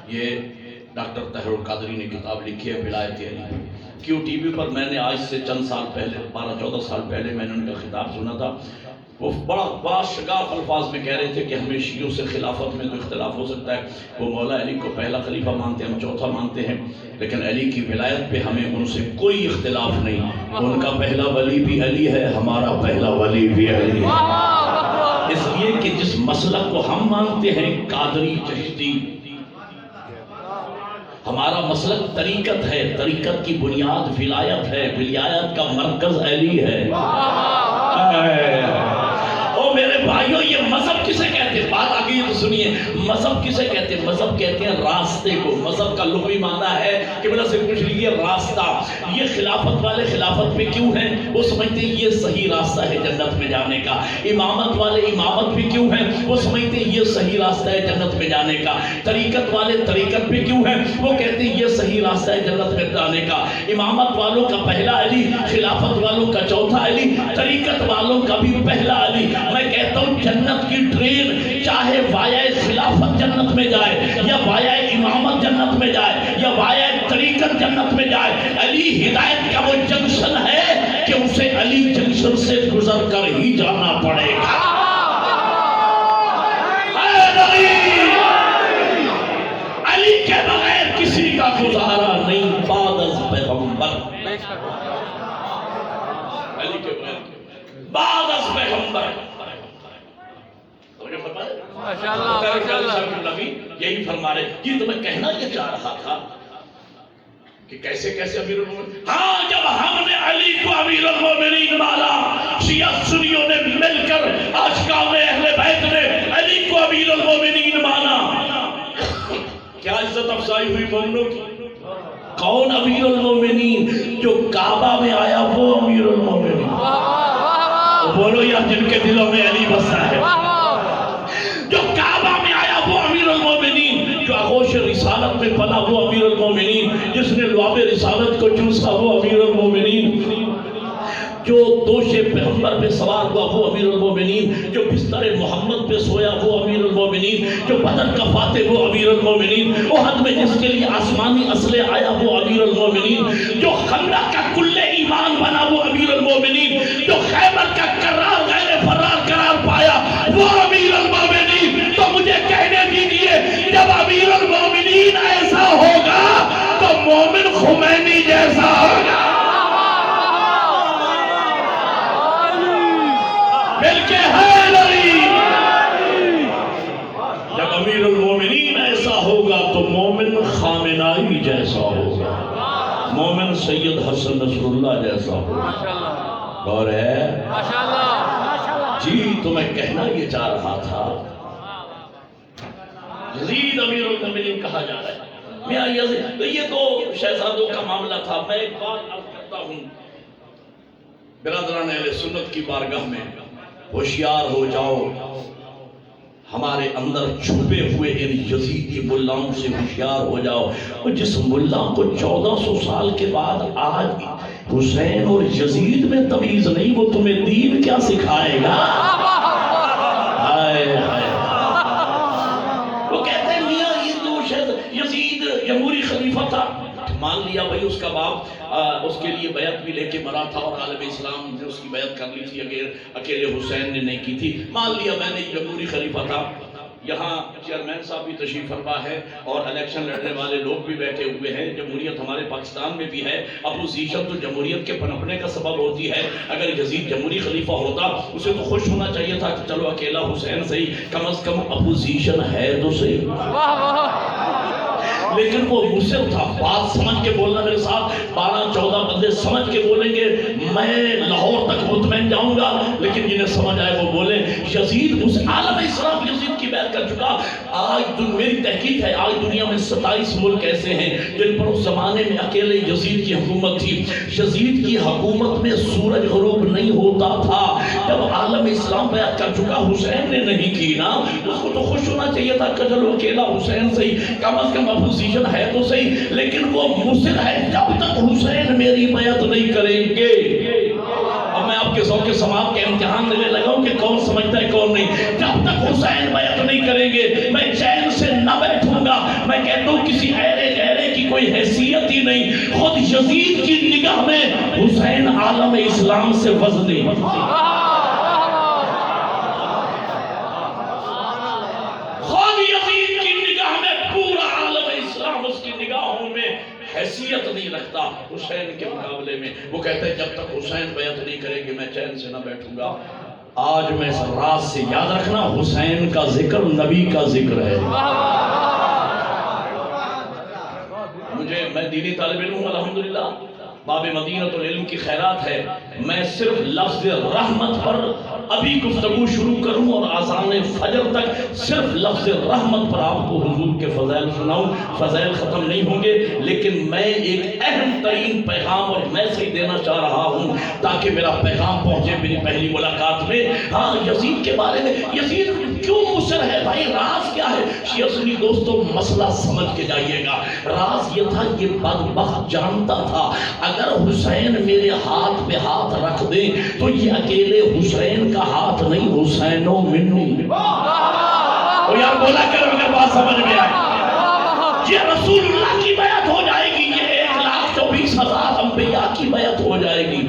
یہ ڈاکٹر طاہر القادری نے کتاب لکھی ہے ولایت علی۔ کیو ٹی وی پر میں نے آج سے چند سال پہلے، 12-14 سال پہلے میں نے ان کا خطاب سنا تھا۔ وہ بڑا شگاف الفاظ میں کہہ رہے تھے کہ ہمیں شیعوں سے خلافت میں تو اختلاف ہو سکتا ہے، وہ مولا علی کو پہلا خلیفہ مانتے ہیں، ہم چوتھا مانتے ہیں، لیکن علی کی ولایت پہ ہمیں ان سے کوئی اختلاف نہیں۔ ان کا پہلا ولی بھی علی ہے، ہمارا پہلا ولی بھی علی ہے۔ اس لیے کہ جس مسلک کو ہم مانتے ہیں قادری چشتی، ہمارا مسلک طریقت ہے، طریقت کی بنیاد ولایت ہے، ولایت کا مرکز علی ہے۔ او میرے بھائیوں، یہ مذہب کسے کہتے ہیں؟ بات آگئی تو سنیے، مذہب کسے کہتے ہیں؟ مذہب کہتے ہیں راستے کو۔ مذہب کا لغوی معنی ہے کہ بلا سے پوچھ لیجیے راستہ۔ یہ خلافت والے خلافت پہ کیوں ہیں؟ وہ سمجھتے ہیں یہ صحیح راستہ ہے جنت میں جانے کا۔ امامت والے امامت پہ کیوں ہیں؟ وہ سمجھتے ہیں یہ صحیح راستہ ہے جنت میں جانے کا۔ طریقت والے طریقت پہ کیوں ہیں؟ وہ کہتے ہیں یہ صحیح راستہ ہے جنت میں جانے کا۔ امامت والوں کا پہلا علی، خلافت والوں کا چوتھا علی، طریقت والوں کا بھی پہلا علی۔ میں کہتا ہوں جنت کی ٹرین چاہے وائے خلافت جنت میں جائے، یا وائے امامت جنت میں جائے، یا وائے طریقت جنت میں جائے، علی ہدایت کا وہ جنکشن ہے کہ اسے علی جنکشن سے گزر کر ہی جانا پڑے گا۔ علی کے بغیر کسی کا گزارا نہیں بعد از پیغمبر، علی کے بغیر بعد از پیغمبر۔ یہی فرما رہے، یہ تو میں کہنا یہ چاہ رہا تھا کہ کیسے کیسے امیر المومنین۔ ہاں، جب ہم نے علی کو امیر المومنین مانا، شیعہ سنیوں نے مل کر اشکام اہل بیت نے علی کو امیر المومنین مانا. کیا عزت افزائی ہوئی مومنوں کی. کون امیر المومنین؟ جو کعبہ میں آیا وہ امیر المومنین. بولو یا جن کے دلوں میں علی بسا ہے. جو کعبہ میں آیا وہ امیر المومنین. جو آغوش رسالت میں پلا وہ امیر المومنین. جس نے لعاب رسالت کو چوسا وہ امیر المومنین. جو دوش پیغمبر پہ سوار ہوا وہ امیر المومنین. جو بستر محمد پہ سویا وہ امیر المومنین. جو بدر کا فاتح وہ امیر المومنین. احد میں جس کے لیے آسمانی اسلحہ آیا وہ امیر المومنین. جو خندق کا کل ایمان بنا وہ امیر المومنین. جو خیبر کا قرار غیر فرار قرار پایا وہ امیر المومنین. تو مجھے کہنے دیجئے جب امیر المومنین ایسا ہوگا تو مومن خمینی جیسا ہوگا. جب امیر المومنین ایسا ہوگا تو مومن خامنائی جیسا ہوگا. مومن سید حسن نصر اللہ جیسا ہوگا. اور ہے جی تو میں کہنا یہ چاہ رہا تھا یزید امیر المومنین کہا جا رہا ہے. میاں یزید یہ تو شہزادوں کا معاملہ تھا. میں ایک بات عرض کرتا ہوں برادران اہل سنت کی بارگاہ میں, ہوشیار ہو جاؤ. ہمارے اندر چھپے ہوئے ان یزیدی ملاؤں سے ہوشیار ہو جاؤ. اور جس ملا کو 1400 سال کے بعد آج حسین اور یزید میں تمیز نہیں وہ تمہیں دین کیا سکھائے گا. وہ کہتے ہیں میاں یہ تو یزید جمہوری خلیفہ تھا. مان لیا بھائی اس کا باپ اس کے لیے بیعت بھی لے کے مرا تھا اور عالم اسلام نے اس کی بیعت کر لی تھی, اکیلے حسین نے نہیں کی تھی. مان لیا میں نے جمہوری خلیفہ تھا. یہاں چیئرمین صاحب بھی تشریف فرما ہے اور الیکشن لڑنے والے لوگ بھی بیٹھے ہوئے ہیں. جمہوریت ہمارے پاکستان میں بھی ہے. اپوزیشن تو جمہوریت کے پنپنے کا سبب ہوتی ہے. اگر یزید جمہوری خلیفہ ہوتا اسے تو خوش ہونا چاہیے تھا کہ چلو اکیلا حسین صحیح, کم از کم اپوزیشن ہے تو صحیح. لیکن وہ مصر تھا. بات سمجھ کے بولنا میرے ساتھ. 12-14 بندے سمجھ کے بولیں گے. میں لاہور تک مطمئن جاؤں گا لیکن جنہیں سمجھ آئے وہ بولیں. یزید اس عالم اسلام یزید کی بیعت کر چکا. آج میری تحقیق ہے آج دنیا میں 27 ملک ایسے ہیں جن پر اس زمانے میں اکیلے یزید کی حکومت تھی. یزید کی حکومت میں سورج غروب نہیں ہوتا تھا. جب عالم اسلام بیعت کر چکا حسین نے نہیں کی نا, اس کو تو خوش ہونا چاہیے تھا کہ چلو اکیلا حسین صحیح, کم از کم اپوزیشن ہے تو صحیح. لیکن وہ مصر ہے جب تک حسین میری بیعت نہیں کریں گے. اب میں آپ کے ذوق سماعت کے امتحان لینے لگا ہوں کہ کون سمجھتا ہے کون نہیں. جب تک حسین بیعت نہیں کریں گے میں چین سے نہ بیٹھوں گا. میں کہتا ہوں کسی ایرے غیرے کی کوئی حیثیت ہی نہیں. خود یزید کی نگاہ میں حسین عالم اسلام سے وزنی. حیثیت نہیں رکھتا حسین کے مقابلے میں. وہ کہتے ہیں جب تک حسین بیعت نہیں کریں گے میں چین سے نہ بیٹھوں گا. آج میں اس راز سے یاد رکھنا حسین کا ذکر نبی کا ذکر ہے. میں دینی طالب علم ہوں الحمدللہ. باب مدینۃ العلم کی خیرات ہے. میں صرف لفظ رحمت پر ابھی گفتگو شروع کروں اور آذان فجر تک صرف لفظ رحمت پر آپ کو حضور کے فضائل سناؤں. فضائل ختم نہیں ہوں گے لیکن میں ایک اہم ترین پیغام اور میسیج دینا چاہ رہا ہوں تاکہ میرا پیغام پہنچے میری پہلی ملاقات میں. ہاں یزید کے بارے میں, یزید کیوں مصر ہے بھائی, راز کیا ہے؟ شیعہ سنی دوستو مسئلہ سمجھ کے جائیے گا. راز یہ تھا یہ بدبخت جانتا تھا اگر حسین میرے ہاتھ پہ ہاتھ رکھ دے تو یہ اکیلے حسین کا ہاتھ نہیں, حسین و منو. اور یار بولا کرو اگر بات سمجھ میں آئے. یہ رسول اللہ کی بیعت ہو جائے گی, یہ 1,24,000 انبیاء کی بیعت ہو جائے گی.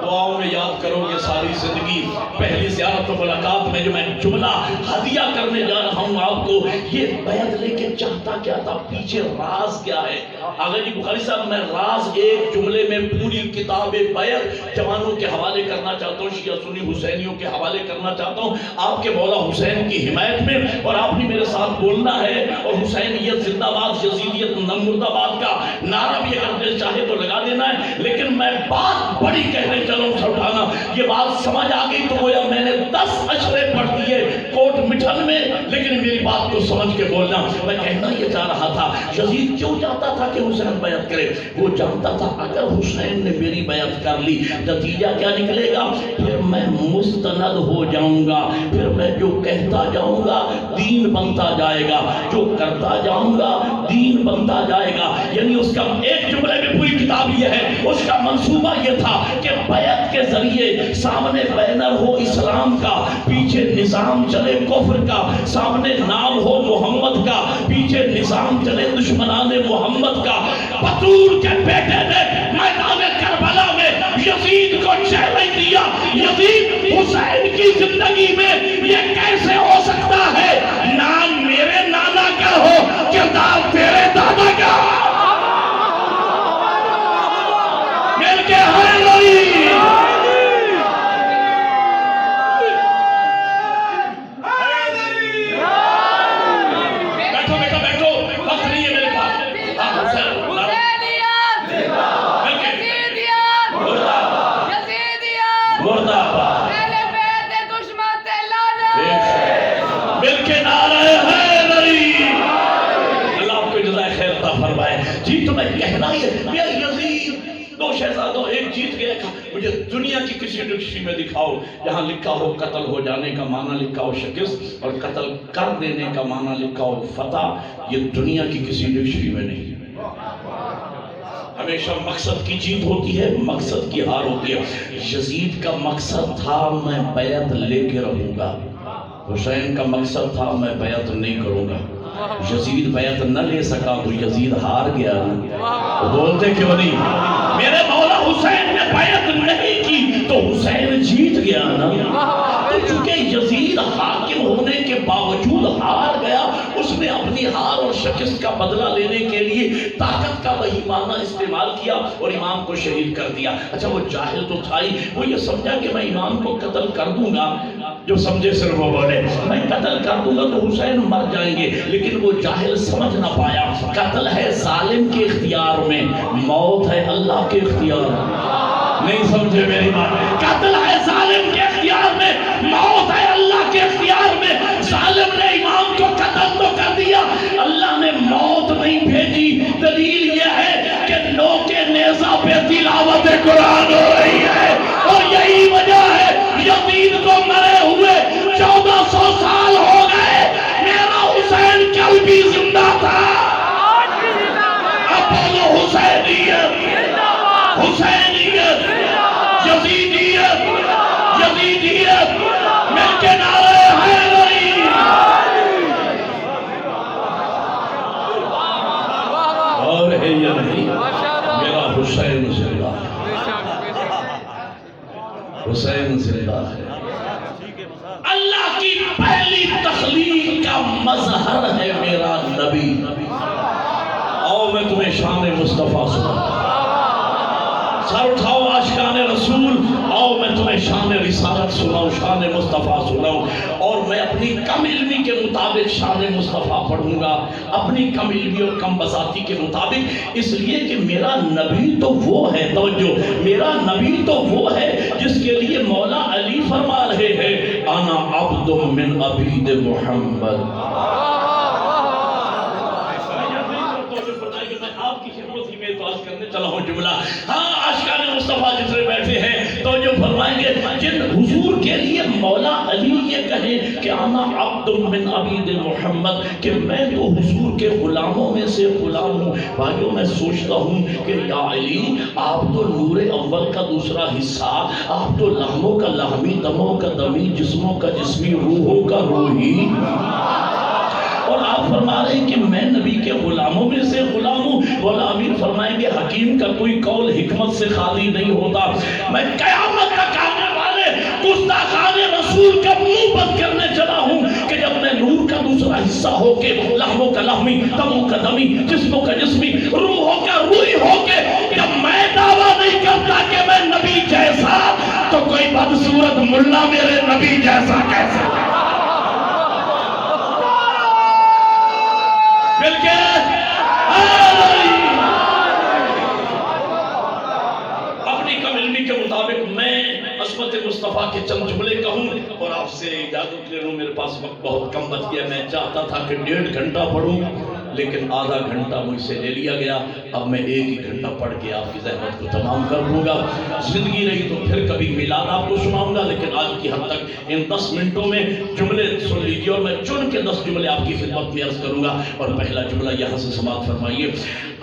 دعاؤں میں یاد کرو گے ساری زندگی. پہلی زیارت و ملاقات میں جو میں جملہ ہدیہ کرنے جا رہا ہوں آپ کو, یہ بیعت لے کے چاہتا کیا تھا, پیچھے راز کیا ہے. آغا جی بخاری صاحب میں راز ایک جملے میں پوری کتاب بیعت جوانوں کے حوالے کرنا چاہتا ہوں, شیعہ سنی حسینیوں کے حوالے کرنا چاہتا ہوں آپ کے مولا حسین کی حمایت میں. اور آپ نے میرے ساتھ بولنا ہے اور حسینیت زندہ باد, یزیدیت مرد آباد کا نعرہ بھی اگر دل چاہے تو لگا دینا ہے. لیکن میں بات بڑی کہنے چلو اٹھانا، یہ بات سمجھ آ گئی تو گویا میں نے 10 اشرے پڑھ دیے کوٹ مٹھن میں، لیکن میری بات کو سمجھ کے بولنا۔ میں کہنا یہ چاہ رہا تھا یزید کیوں چاہتا تھا کہ حسین بیعت کرے؟ وہ جانتا تھا اگر حسین نے میری بیعت کر لی نتیجہ کیا نکلے گا؟ پھر میں مستند ہو جاؤں گا، پھر میں جو کہتا جاؤں گا دین بنتا جائے گا، جو کرتا جاؤں گا دین بنتا جائے گا۔ یعنی اس کا ایک جملے میں پوری کتاب یہ ہے، اس کا منصوبہ یہ تھا کہ بیعت کے ذریعے سامنے بینر ہو اسلام کا، پیچھے نظام چلے کفر کا، سامنے نام ہو محمد کا، پیچھے نظام چلے دشمنان محمد کا۔ بطور کے بیٹے نے میدان کربلا میں یزید کو چیلنج دیا، یزید حسین کی زندگی میں یہ کیسے ہو سکتا ہے؟ نام میرے نانا کا ہو، کردار تیرے دادا کا۔ مل کے ہائے شہزادوں ایک جیت گیا تھا، مجھے دنیا کی کسی ڈکشنری میں دکھاؤ جہاں لکھا ہو قتل ہو جانے کا معنی لکھا ہو شکست اور قتل کر دینے کا معنی لکھا ہو فتح۔ یہ دنیا کی کسی ڈکشنری میں نہیں۔ ہمیشہ مقصد کی جیت ہوتی ہے، مقصد کی ہار ہوتی ہے۔ یزید کا مقصد تھا میں بیعت لے کے رہوں گا، حسین کا مقصد تھا میں بیعت نہیں کروں گا۔ یزید بیعت نہ لے سکا تو یزید ہار گیا نا، بولتے کیوں نہیں؟ میرے مولا حسین نے بیعت نہیں کی تو حسین جیت گیا نا۔ تو چونکہ یزید حاکم ہونے کے باوجود ہار گیا، اس نے اپنی ہار اور شکست کا بدلہ لینے کے لیے طاقت کا وہی معنی استعمال کیا اور امام کو شہید کر دیا۔ اچھا وہ جاہل تو تھا ہی، وہ یہ سمجھا کہ میں امام کو قتل کر دوں گا، جو سمجھے صرف وہ بولے میں قتل کر دوں گا تو حسین مر جائیں گے، لیکن وہ جاہل سمجھ نہ پایا قتل ہے ظالم کے اختیار میں، موت ہے اللہ کے اختیار میں۔ نہیں سمجھے میری بات؟ قتل ہے ظالم کے اختیار میں، موت ہے اللہ کے اختیار میں۔ ظالم نے امام کو قتل تو کر دیا، اللہ نے موت نہیں بھیجی۔ دلیل یہ ہے کہ نوک نیزہ پہ تلاوت قرآن ہو رہی ہے، اور یہی وجہ ہے یزید کو مرے ہوئے 1400 سال ہو گئے، میرا حسین کل بھی زندہ تھا۔ اب بولو حسینیت، حسینیت، یزیدیت، یزیدیت، مل کے نعرے حیدری۔ اور ہے یا نہیں؟ میرا حسین زندہ ہے، حسین زندہ ہے۔ اللہ کی پہلی تخلیق کا مظہر ہے میرا نبی۔ آؤ میں تمہیں شان مصطفیٰ سناؤں، سر اٹھاؤ عاشقان رسول، آؤ میں تمہیں شان رسالت سناؤں، شان مصطفیٰ سناؤں۔ اور میں اپنی کم علمی کے مطابق شان مصطفیٰ پڑھوں گا، اپنی کم علمی اور کم بساطی کے مطابق، اس لیے کہ میرا نبی تو وہ ہے، توجہ، میرا نبی تو وہ ہے جس کے لیے مولا علی فرما رہے ہیں انا عبد من عبید محمد۔ آپ کی خدمت ہی میں اتواز کرنے چلا ہوں جملہ، ہاں عاشقان مصطفیٰ جتنے بیٹھے ہیں تو جو فرمائیں گے جن حضور کے لیے مولا علی یہ کہیں کہ انا عبد من عبید محمد، کہ میں تو حضور کے غلاموں میں سے غلام ہوں۔ بھائیوں میں سوچتا ہوں کہ یا علی آپ تو نور اول کا دوسرا حصہ، آپ تو لہموں کا لہمی، دموں کا دمی، جسموں کا جسمی، روحوں کا روحی، اور آپ فرما رہے ہیں کہ میں نبی کے غلاموں میں سے غلام ہوں۔ مولا امیر فرمائیں گے حکیم کا کوئی قول حکمت سے خالی نہیں ہوتا۔ میں قیامت تک آنے والے گستاخان رسول کا منہ بند کرنے چلا ہوں کہ جب میں نور کا دوسرا حصہ ہو کے، لہموں کا لہمی، دموں کا دمی، جسموں کا جسمی، روحوں کا روحی ہو کے جب میں دعویٰ نہیں کرتا کہ میں نبی جیسا، تو کوئی بدصورت ملا میرے نبی جیسا کیسے؟ اپنی کم علمی کے مصطفیٰ کے چند جملے کہوں اور آپ سے اجازت لے لوں. میرے پاس وقت بہت کم بچ گیا. میں چاہتا تھا کہ 1.5 گھنٹہ پڑھوں لیکن آدھا گھنٹہ مجھ سے لے لیا گیا. اب میں 1 گھنٹہ پڑھ کے آپ کی زحمت کو تمام کر دوں گا. زندگی رہی تو پھر کبھی میلاد آپ کو سناؤں گا، لیکن آج کی حد تک ان 10 منٹوں میں جملے سن لیجیے اور میں چن کے 10 جملے آپ کی خدمت میں عرض کروں گا. اور پہلا جملہ یہاں سے سماعت فرمائیے.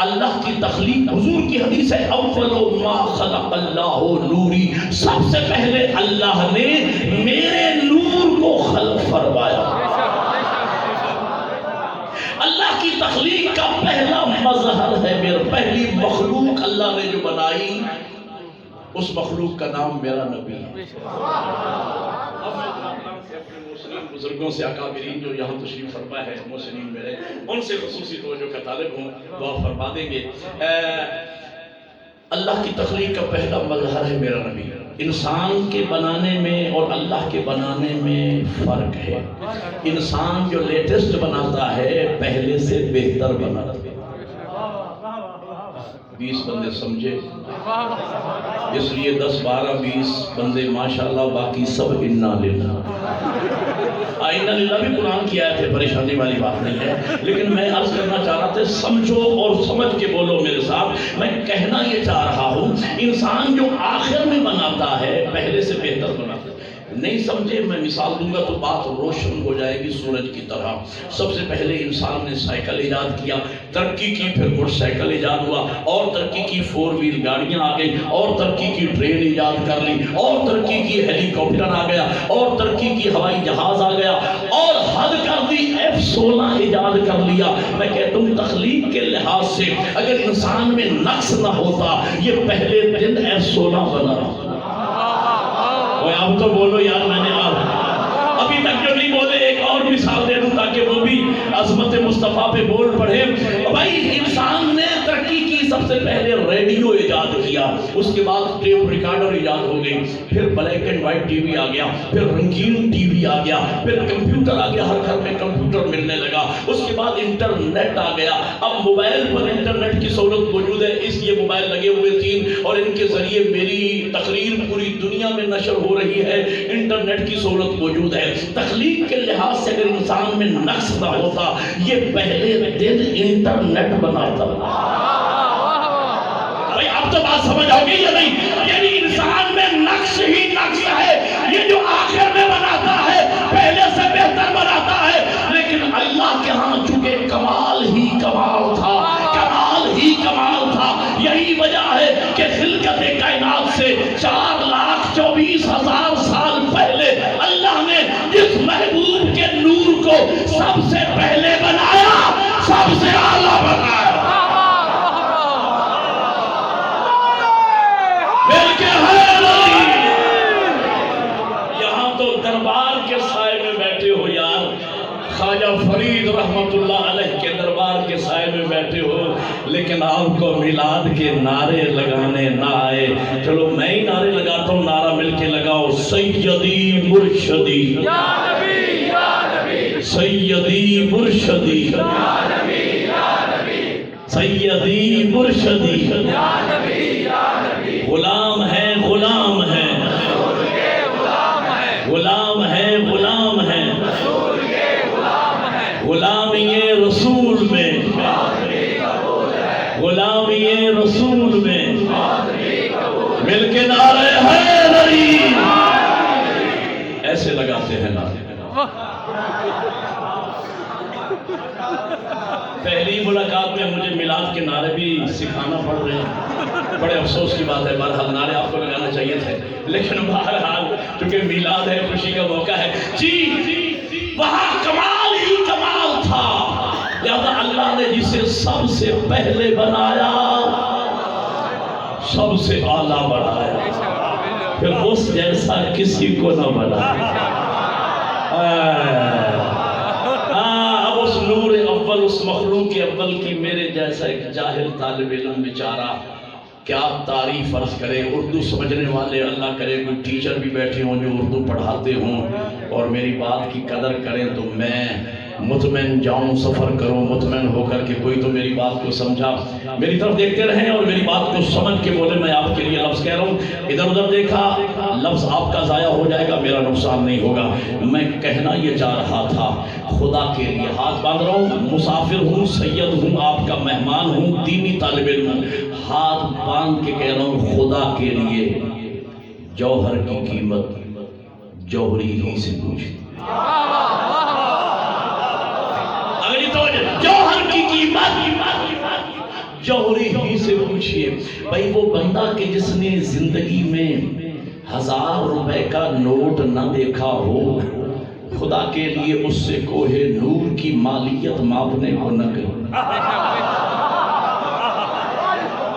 اللہ کی تخلیق، حضور کی حدیث ہے، اول ما خلق اللہ نوری، سب سے پہلے اللہ نے میرے نور کو خلق فرمایا. اللہ کی تخلیق کا پہلا مظہر ہے میرا، پہلی مخلوق اللہ نے جو بنائی اس مخلوق کا نام میرا نبی ہے. بزرگوں سے اکابرین جو یہاں تشریف فرما ہے، محسنین میرے، ان سے خصوصی توجہ کا طالب ہوں، دعا فرما دیں گے. اللہ کی تخلیق کا پہلا مظہر ہے میرا نبی. انسان کے بنانے میں اور اللہ کے بنانے میں فرق ہے. انسان جو لیٹسٹ بناتا ہے پہلے سے بہتر بناتا ہے. 20 بندے سمجھے، اس لیے 10 12 20 بندے ماشاءاللہ، باقی سب انا للہ. انا للہ بھی قرآن کی آیت ہے، پریشانی والی بات نہیں ہے، لیکن میں عرض کرنا چاہ رہا تھا سمجھو اور سمجھ کے بولو میرے ساتھ. میں کہنا یہ چاہ رہا ہوں انسان جو آخر میں بناتا ہے پہلے سے بہتر بناتا ہے. نہیں سمجھے میں مثال دوں گا تو بات روشن ہو جائے گی سورج کی طرح. سب سے پہلے انسان نے سائیکل ایجاد کیا، ترقی کی، پھر موٹر سائیکل ایجاد ہوا، اور ترقی کی 4 ویل گاڑیاں آ گئی، اور ترقی کی ٹرین ایجاد کر لی، اور ترقی کی ہیلی کاپٹر آ گیا، اور ترقی کی ہوائی جہاز آ گیا، اور حد کر دی F-16 ایجاد کر لیا. میں کہتا ہوں تخلیق کے لحاظ سے اگر انسان میں نقص نہ ہوتا یہ پہلے دن F-16 بنا رہا. اب تو بولو یار، میں نے ابھی تک جو نہیں بولے ایک اور مثال دے دوں تاکہ وہ بھی عظمت مصطفیٰ پہ بول پڑھے. بھائی انسان نے ترقی کی، سب سے پہلے ریڈیو ایجاد کیا، اس کے بعد ٹیپ ریکارڈر ایجاد ہو گئی، پھر black and white TV آ گیا، پھر رنگین ٹی وی آ گیا، پھر کمپیوٹر آ گیا، ہر گھر میں کمپیوٹر ملنے لگا، اس کے بعد انٹرنیٹ آ گیا. اب موبائل پر انٹرنیٹ کی سہولت موجود ہے، اس لیے موبائل لگے ہوئے 3 اور ان کے ذریعے میری تقریر پوری دنیا میں نشر ہو رہی ہے. انٹرنیٹ کی سہولت موجود ہے. تخلیق کے لحاظ سے اگر انسان میں نقص نہ ہوتا یہ پہلے دن انٹرنیٹ بناتا. بھائی اب تو بات سمجھ آؤ گی یا نہیں؟ یعنی انسان میں نقص ہی نقص ہے. یہ جو آخر میں بناتا ہے پہلے سے بہتر بناتا ہے. لیکن اللہ کے ہاں چونکہ کمال ہی کمال تھا، کمال ہی کمال تھا. یہی وجہ ہے کہ خلقت کائنات سے 4,24,000 سال پہلے اللہ نے جس محبوب کے نور کو سب سے پہلے بنایا سب سے اعلیٰ بنایا. یہاں تو دربار کے سائے میں بیٹھے ہو یار، خواجہ فرید رحمت اللہ علیہ کے دربار کے سائے میں بیٹھے ہو، لیکن آپ کو میلاد کے نعرے لگانے نہ آئے. چلو میں ہی نعرے لگاتا ہوں، نعرہ مل کے لگاؤ. سیدی مرشدی یا نبی یا نبی، سیدی مرشدی یا نبی یا نبی، سیدی مرشدی یا نبی یا نبی. غلام ہے غلام ہے غلام ہے غلام ہے غلام یہ رسول میں، غلام یہ رسول میں. مل کے نعرے حیدری ایسے لگاتے ہیں نعرے. پہلی ملاقات میں مجھے میلاد کے نعرے بھی سکھانا پڑ رہے ہیں. بڑے افسوس کی بات ہے. بہرحال نعرے آپ کو لگانا چاہیے تھے، لیکن بہرحال چونکہ میلاد ہے، خوشی کا موقع ہے. جی وہاں کمال ہی کمال تھا، لہذا اللہ نے جسے سب سے پہلے بنایا سب سے اعلیٰ بنایا، پھر اس جیسا کسی کو نہ بنایا. اب اس نور اول، اس مخلوق اول کی میرے جیسا ایک جاہل طالب علم بیچارہ کیا تعریف عرض کرے. اردو سمجھنے والے اللہ کرے کوئی ٹیچر بھی بیٹھے ہوں جو اردو پڑھاتے ہوں اور میری بات کی قدر کریں تو میں مطمئن جاؤں سفر کروں مطمئن ہو کر کے. کوئی تو میری بات کو سمجھا, میری طرف دیکھتے رہیں اور میری بات کو سمجھ کے بولے. میں آپ کے لیے لفظ کہہ رہا ہوں, ادھر ادھر دیکھا, لفظ آپ کا ضائع ہو جائے گا, میرا نقصان نہیں ہوگا. میں کہنا یہ چاہ رہا تھا, خدا کے لیے ہاتھ باندھ رہا ہوں, مسافر ہوں, سید ہوں, آپ کا مہمان ہوں, دینی طالب علم ہوں, ہاتھ باندھ کے کہہ رہا ہوں خدا کے لیے, جوہر کی قیمت جوہری ہی سے پوچھ. جوہر کی قیمت جوہری ہی سے پوچھئے. بھائی وہ بندہ کہ جس نے زندگی میں 1000 روپے کا نوٹ نہ دیکھا ہو, خدا کے لیے اس سے کوہ نور کی مالیت ماپنے کو نہ کرے.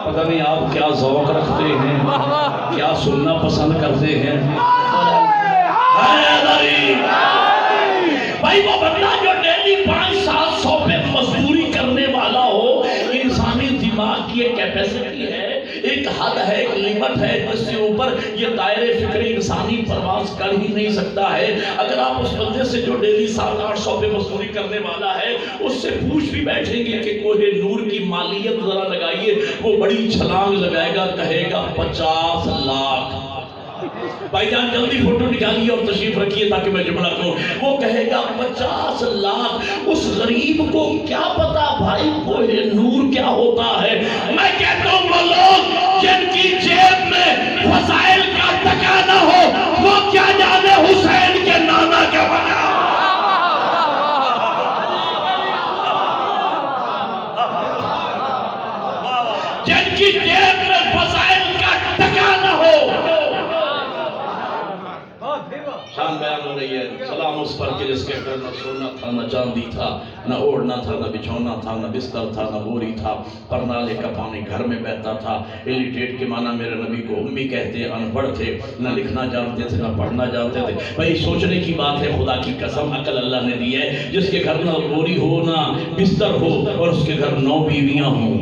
پتہ نہیں آپ کیا ذوق رکھتے ہیں, کیا سننا پسند کرتے ہیں. بھائی وہ بندہ جو ڈیلی 500-700 پہ مزدوری کرنے والا ہو, انسانی دماغ کی ایک کیپیسٹی ہے, ایک حد ہے, ایک لیمٹ ہے, جس سے اوپر یہ دائرے فکری انسانی پرواز کر ہی نہیں سکتا ہے. اگر آپ اس بندے سے جو ڈیلی 700-800 پہ مزدوری کرنے والا ہے اس سے پوچھ بھی بیٹھیں گے کہ کوہ نور کی مالیت ذرا لگائیے, وہ بڑی چھلانگ لگائے گا, کہے گا 50 لاکھ. بھائی جان جلدی فوٹو نکالیے اور تشریف رکھیے تاکہ میں جملہ کہوں. وہ کہے گا 50 لاکھ. اس غریب کو کیا پتا بھائی کوہ نور کیا ہوتا ہے. میں کہتا ہوں وہ لوگ جن کی جیب میں وسائل کا ٹکا نہ ہو, وہ کیا جانے حسین کے نانا کے بنا. جن کی جیب میں وسائل کا ٹکا نہ ہو. شان بیان ہو رہی ہے. سلام اس پر کہ جس کے گھر نہ سونا تھا, نہ چاندی تھا, نہ اوڑھنا تھا, نہ بچھونا تھا, نہ بستر تھا, نہ بوری تھا, پر نالے کا پانی گھر میں بہتا تھا. ایلیٹیٹ کے معنی میرے نبی کو امی کہتے, ان پڑھ تھے, نہ لکھنا جانتے تھے, نہ پڑھنا جانتے تھے. بھائی سوچنے کی بات ہے, خدا کی قسم عقل اللہ نے دی ہے. جس کے گھر نہ بوری ہو, نہ بستر ہو, اور اس کے گھر 9 بیویاں ہوں.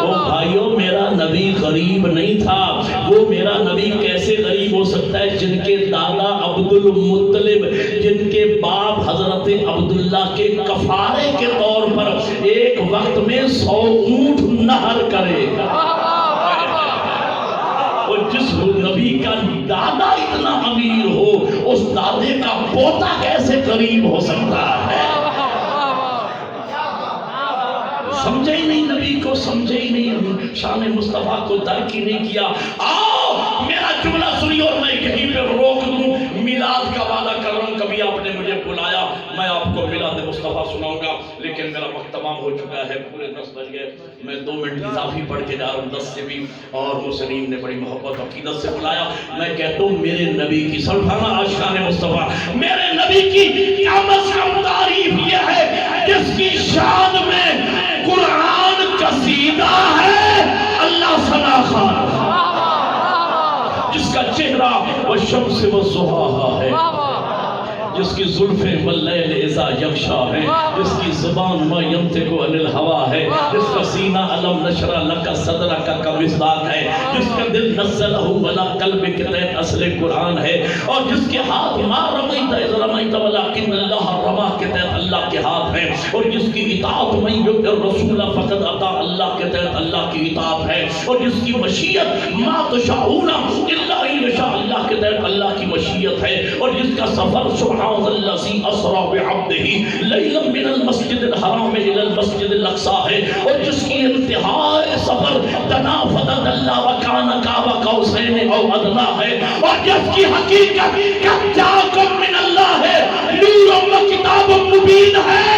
وہ بھائیوں میرا نبی غریب نہیں تھا. وہ میرا نبی کیسے غریب ہو سکتا ہے جن کے دادا عبد المطلب, جن کے باپ حضرت عبداللہ کے کفارے کے طور پر ایک وقت میں 100 اونٹ نہر کرے. اور جس نبی کا دادا اتنا امیر ہو, اس دادے کا پوتا کیسے غریب ہو سکتا ہے. سمجھے ہی نہیں نبی کو, سمجھے ہی نہیں شان مصطفیٰ کو, درک ہی نہیں کیا. آؤ میرا جملہ سنیے اور میں یہیں پہ روک دوں. میلاد کا وعدہ کر رہا ہوں, کبھی آپ نے مجھے بلایا میں آپ کو میلاد مصطفیٰ سناؤں گا, لیکن میرا وقت تمام ہو چکا ہے, پورے 10 بج گئے. میں 2 منٹ اضافی پڑھ کے جا رہا ہوں 10 سے بھی, اور مسلم نے بڑی محبت عقیدت سے بلایا. میں کہتا ہوں میرے نبی کی سلطانہ عاشقان مصطفیٰ, میرے نبی کی کم از کم تعریف یہ ہے جس کی شان میں قرآن قصیدہ ہے اللہ ثنا خان, جس کا چہرہ والشمس والضحیٰ ہے, جس کی زلفیں واللیل اذا یغشا ہے, جس کی زبان ما ینطق عن الہوا ہے, جس کا سینہ علم نشرح لک صدرک کا مصداق ہے, جس کا دل نزلہ ولا قلب کے تحت اصل قرآن ہے, اور جس کے ہاتھ ما رمیت اذ رمیت ولکن اللہ رما کے تحت اللہ کے ہاتھ ہے, اور جس کی اطاعت من یطع الرسول فقد اطاع اللہ کے تحت اللہ کی اطاعت ہے, اور جس کی مشیت ما تشاءون الا ان یشاء اللہ کے تحت اللہ کی مشیت ہے, اور جس کا سفر سبحان الذی اسری بعبدہ لیلا من المسجد الحرام الى المسجد الاقصی ہے, اور جس کی انتہائی سفر تنافدت اللہ وکان قاب قوسین او ادنی ہے, اور جس کی حقیقت قد جاءکم من اللہ ہے, نور و کتاب مبین ہے,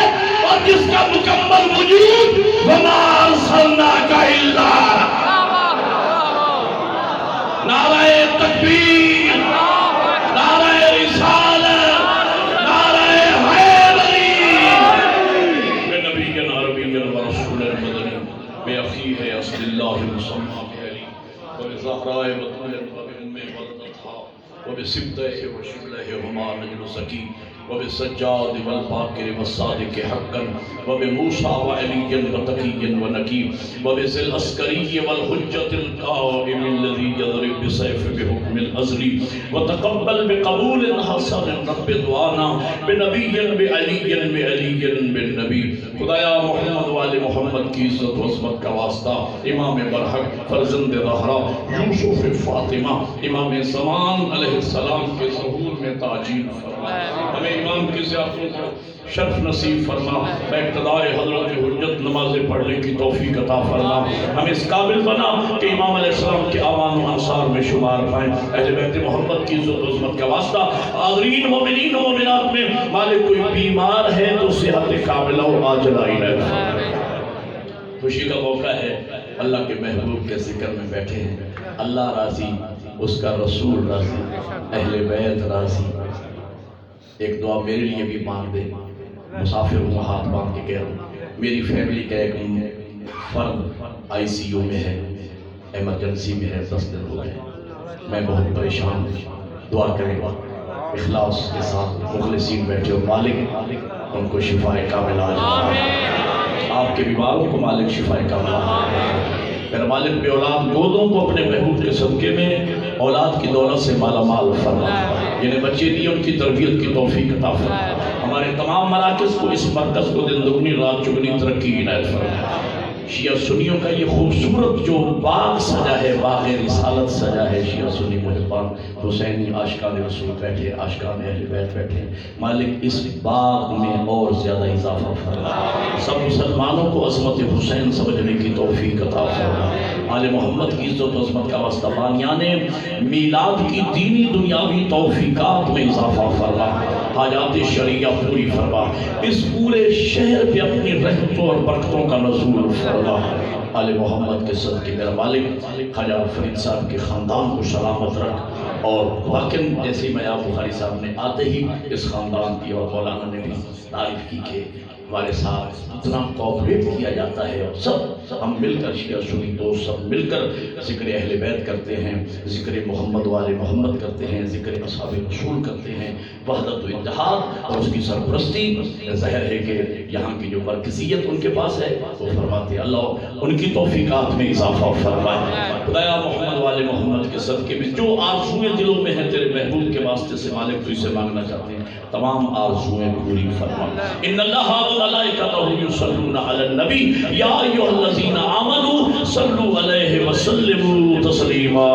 اور جس کا مکمل وجود وما ارسلناک الا. نعرہ تکبیر, نعرہ رسالت, نعرہ حیدری. بے نبی کے عربی و رسول مدنی, بے اخی ہے اصل اللہ مسمى بہلی, و بزہرائے بطول و بام ولدتها, و بسبتہ و شبلہ ہما نجل سکی, وبالسجاد والباقر والصادق حقا وبموسى وعلي وتقي ونكيب وبذي العسكري والحجة القائم الذي يضرب بسيف بحكم الأزلي وتقبل بقبول حسن رب دعانا بنبي بعلي بالنبي خدایا محمد والے محمد کی عزت و عظمت کا واسطہ امام برحق فرزند زہرا یوسف فاطمہ امام زمان علیہ السلام کے ظہور میں تعجیل فرما ہمیں امام کی زیارتوں کو شرف نصیب فرما اقتداء حضرت حجت نمازیں پڑھنے کی توفیق عطا فرما ہمیں اس قابل بنا کہ امام علیہ السلام کے آوان و انصار میں شمار پائیں اہل بیت محمد کی عزت و عظمت کا واسطہ حاضرین مومنین و مومنات میں مالک کوئی بیمار ہے تو صحت کاملہ و عاجلہ عنایت خوشی کا موقع ہے اللہ کے محبوب کے ذکر میں بیٹھے ہیں اللہ راضی اس کا رسول راضی اہل بیت راضی ایک دعا میرے لیے بھی مانگ دے مسافر ہوں ہاتھ باندھ کے کہہ رہا ہوں میری فیملی کا ایک فرد آئی سی یو میں ہے ایمرجنسی میں ہے 10 دن ہو گئے میں بہت پریشان ہوں دعا کریں گا اخلاص کے ساتھ مخلصین بیٹھے ہو مالک ان کو شفاء کاملہ آپ کے بیماروں کو مالک شفاء کاملہ میرا مالک بے اولاد گودوں کو اپنے محبوب کے صدقے میں اولاد کی دولت سے مالا مال فرما جنہیں بچے دیے ان کی تربیت کی توفیق عطا فرما ہمارے تمام مراکز کو اس مرکز کو دن دگنی رات چگنی ترقی عنایت فرما شیعہ سنیوں کا یہ خوبصورت جو باغ سجا ہے باغ رسالت سجا ہے شیعہ سنی محبان حسینی عاشقان رسول بیٹھے عاشقان اہل بیت بیٹھے مالک اس باغ میں اور زیادہ اضافہ فرما سب مسلمانوں کو عظمت حسین سمجھنے کی توفیق عطا فرما آل محمد کی عزت و عظمت کا واسطہ بانیان میلاد کی دینی دنیاوی توفیقات میں اضافہ فرما حاجات شریعہ پوری فرما اس پورے شہر پہ اپنی رحمتوں اور برکتوں کا نزول فرما آل محمد کے صدقے میرا مالک خواجہ فرید صاحب کے خاندان کو سلامت رکھ اور واقعاً جیسے میں آپ بخاری صاحب نے آتے ہی اس خاندان کی اور مولانا نے بھی تعریف کی کہ ہمارے ساتھ اتنا کوآپریٹ کیا جاتا ہے اور سب ہم مل کر شیعہ سنی دوست سب مل کر ذکر اہل بیت کرتے ہیں ذکر محمد والے محمد کرتے ہیں ذکر اصحاب رسول کرتے ہیں وحدت و اتحاد اور اس کی سرپرستی ظاہر ہے کہ یہاں کی جو مرکزیت ان کے پاس ہے وہ فرماتے ہیں اللہ ان کی توفیقات میں اضافہ فرمائے خدایا محمد والے محمد کے صدقے میں جو آرزویں دلوں میں ہیں تیرے محبوب کے واسطے سے مالک تو اسے مانگنا چاہتے ہیں تمام آرزویں پوری فرما ان اللہ وملائکتہ یصلون علی النبی یا ایھا الذین آمنوا صلوا علیہ وسلموا تسلیما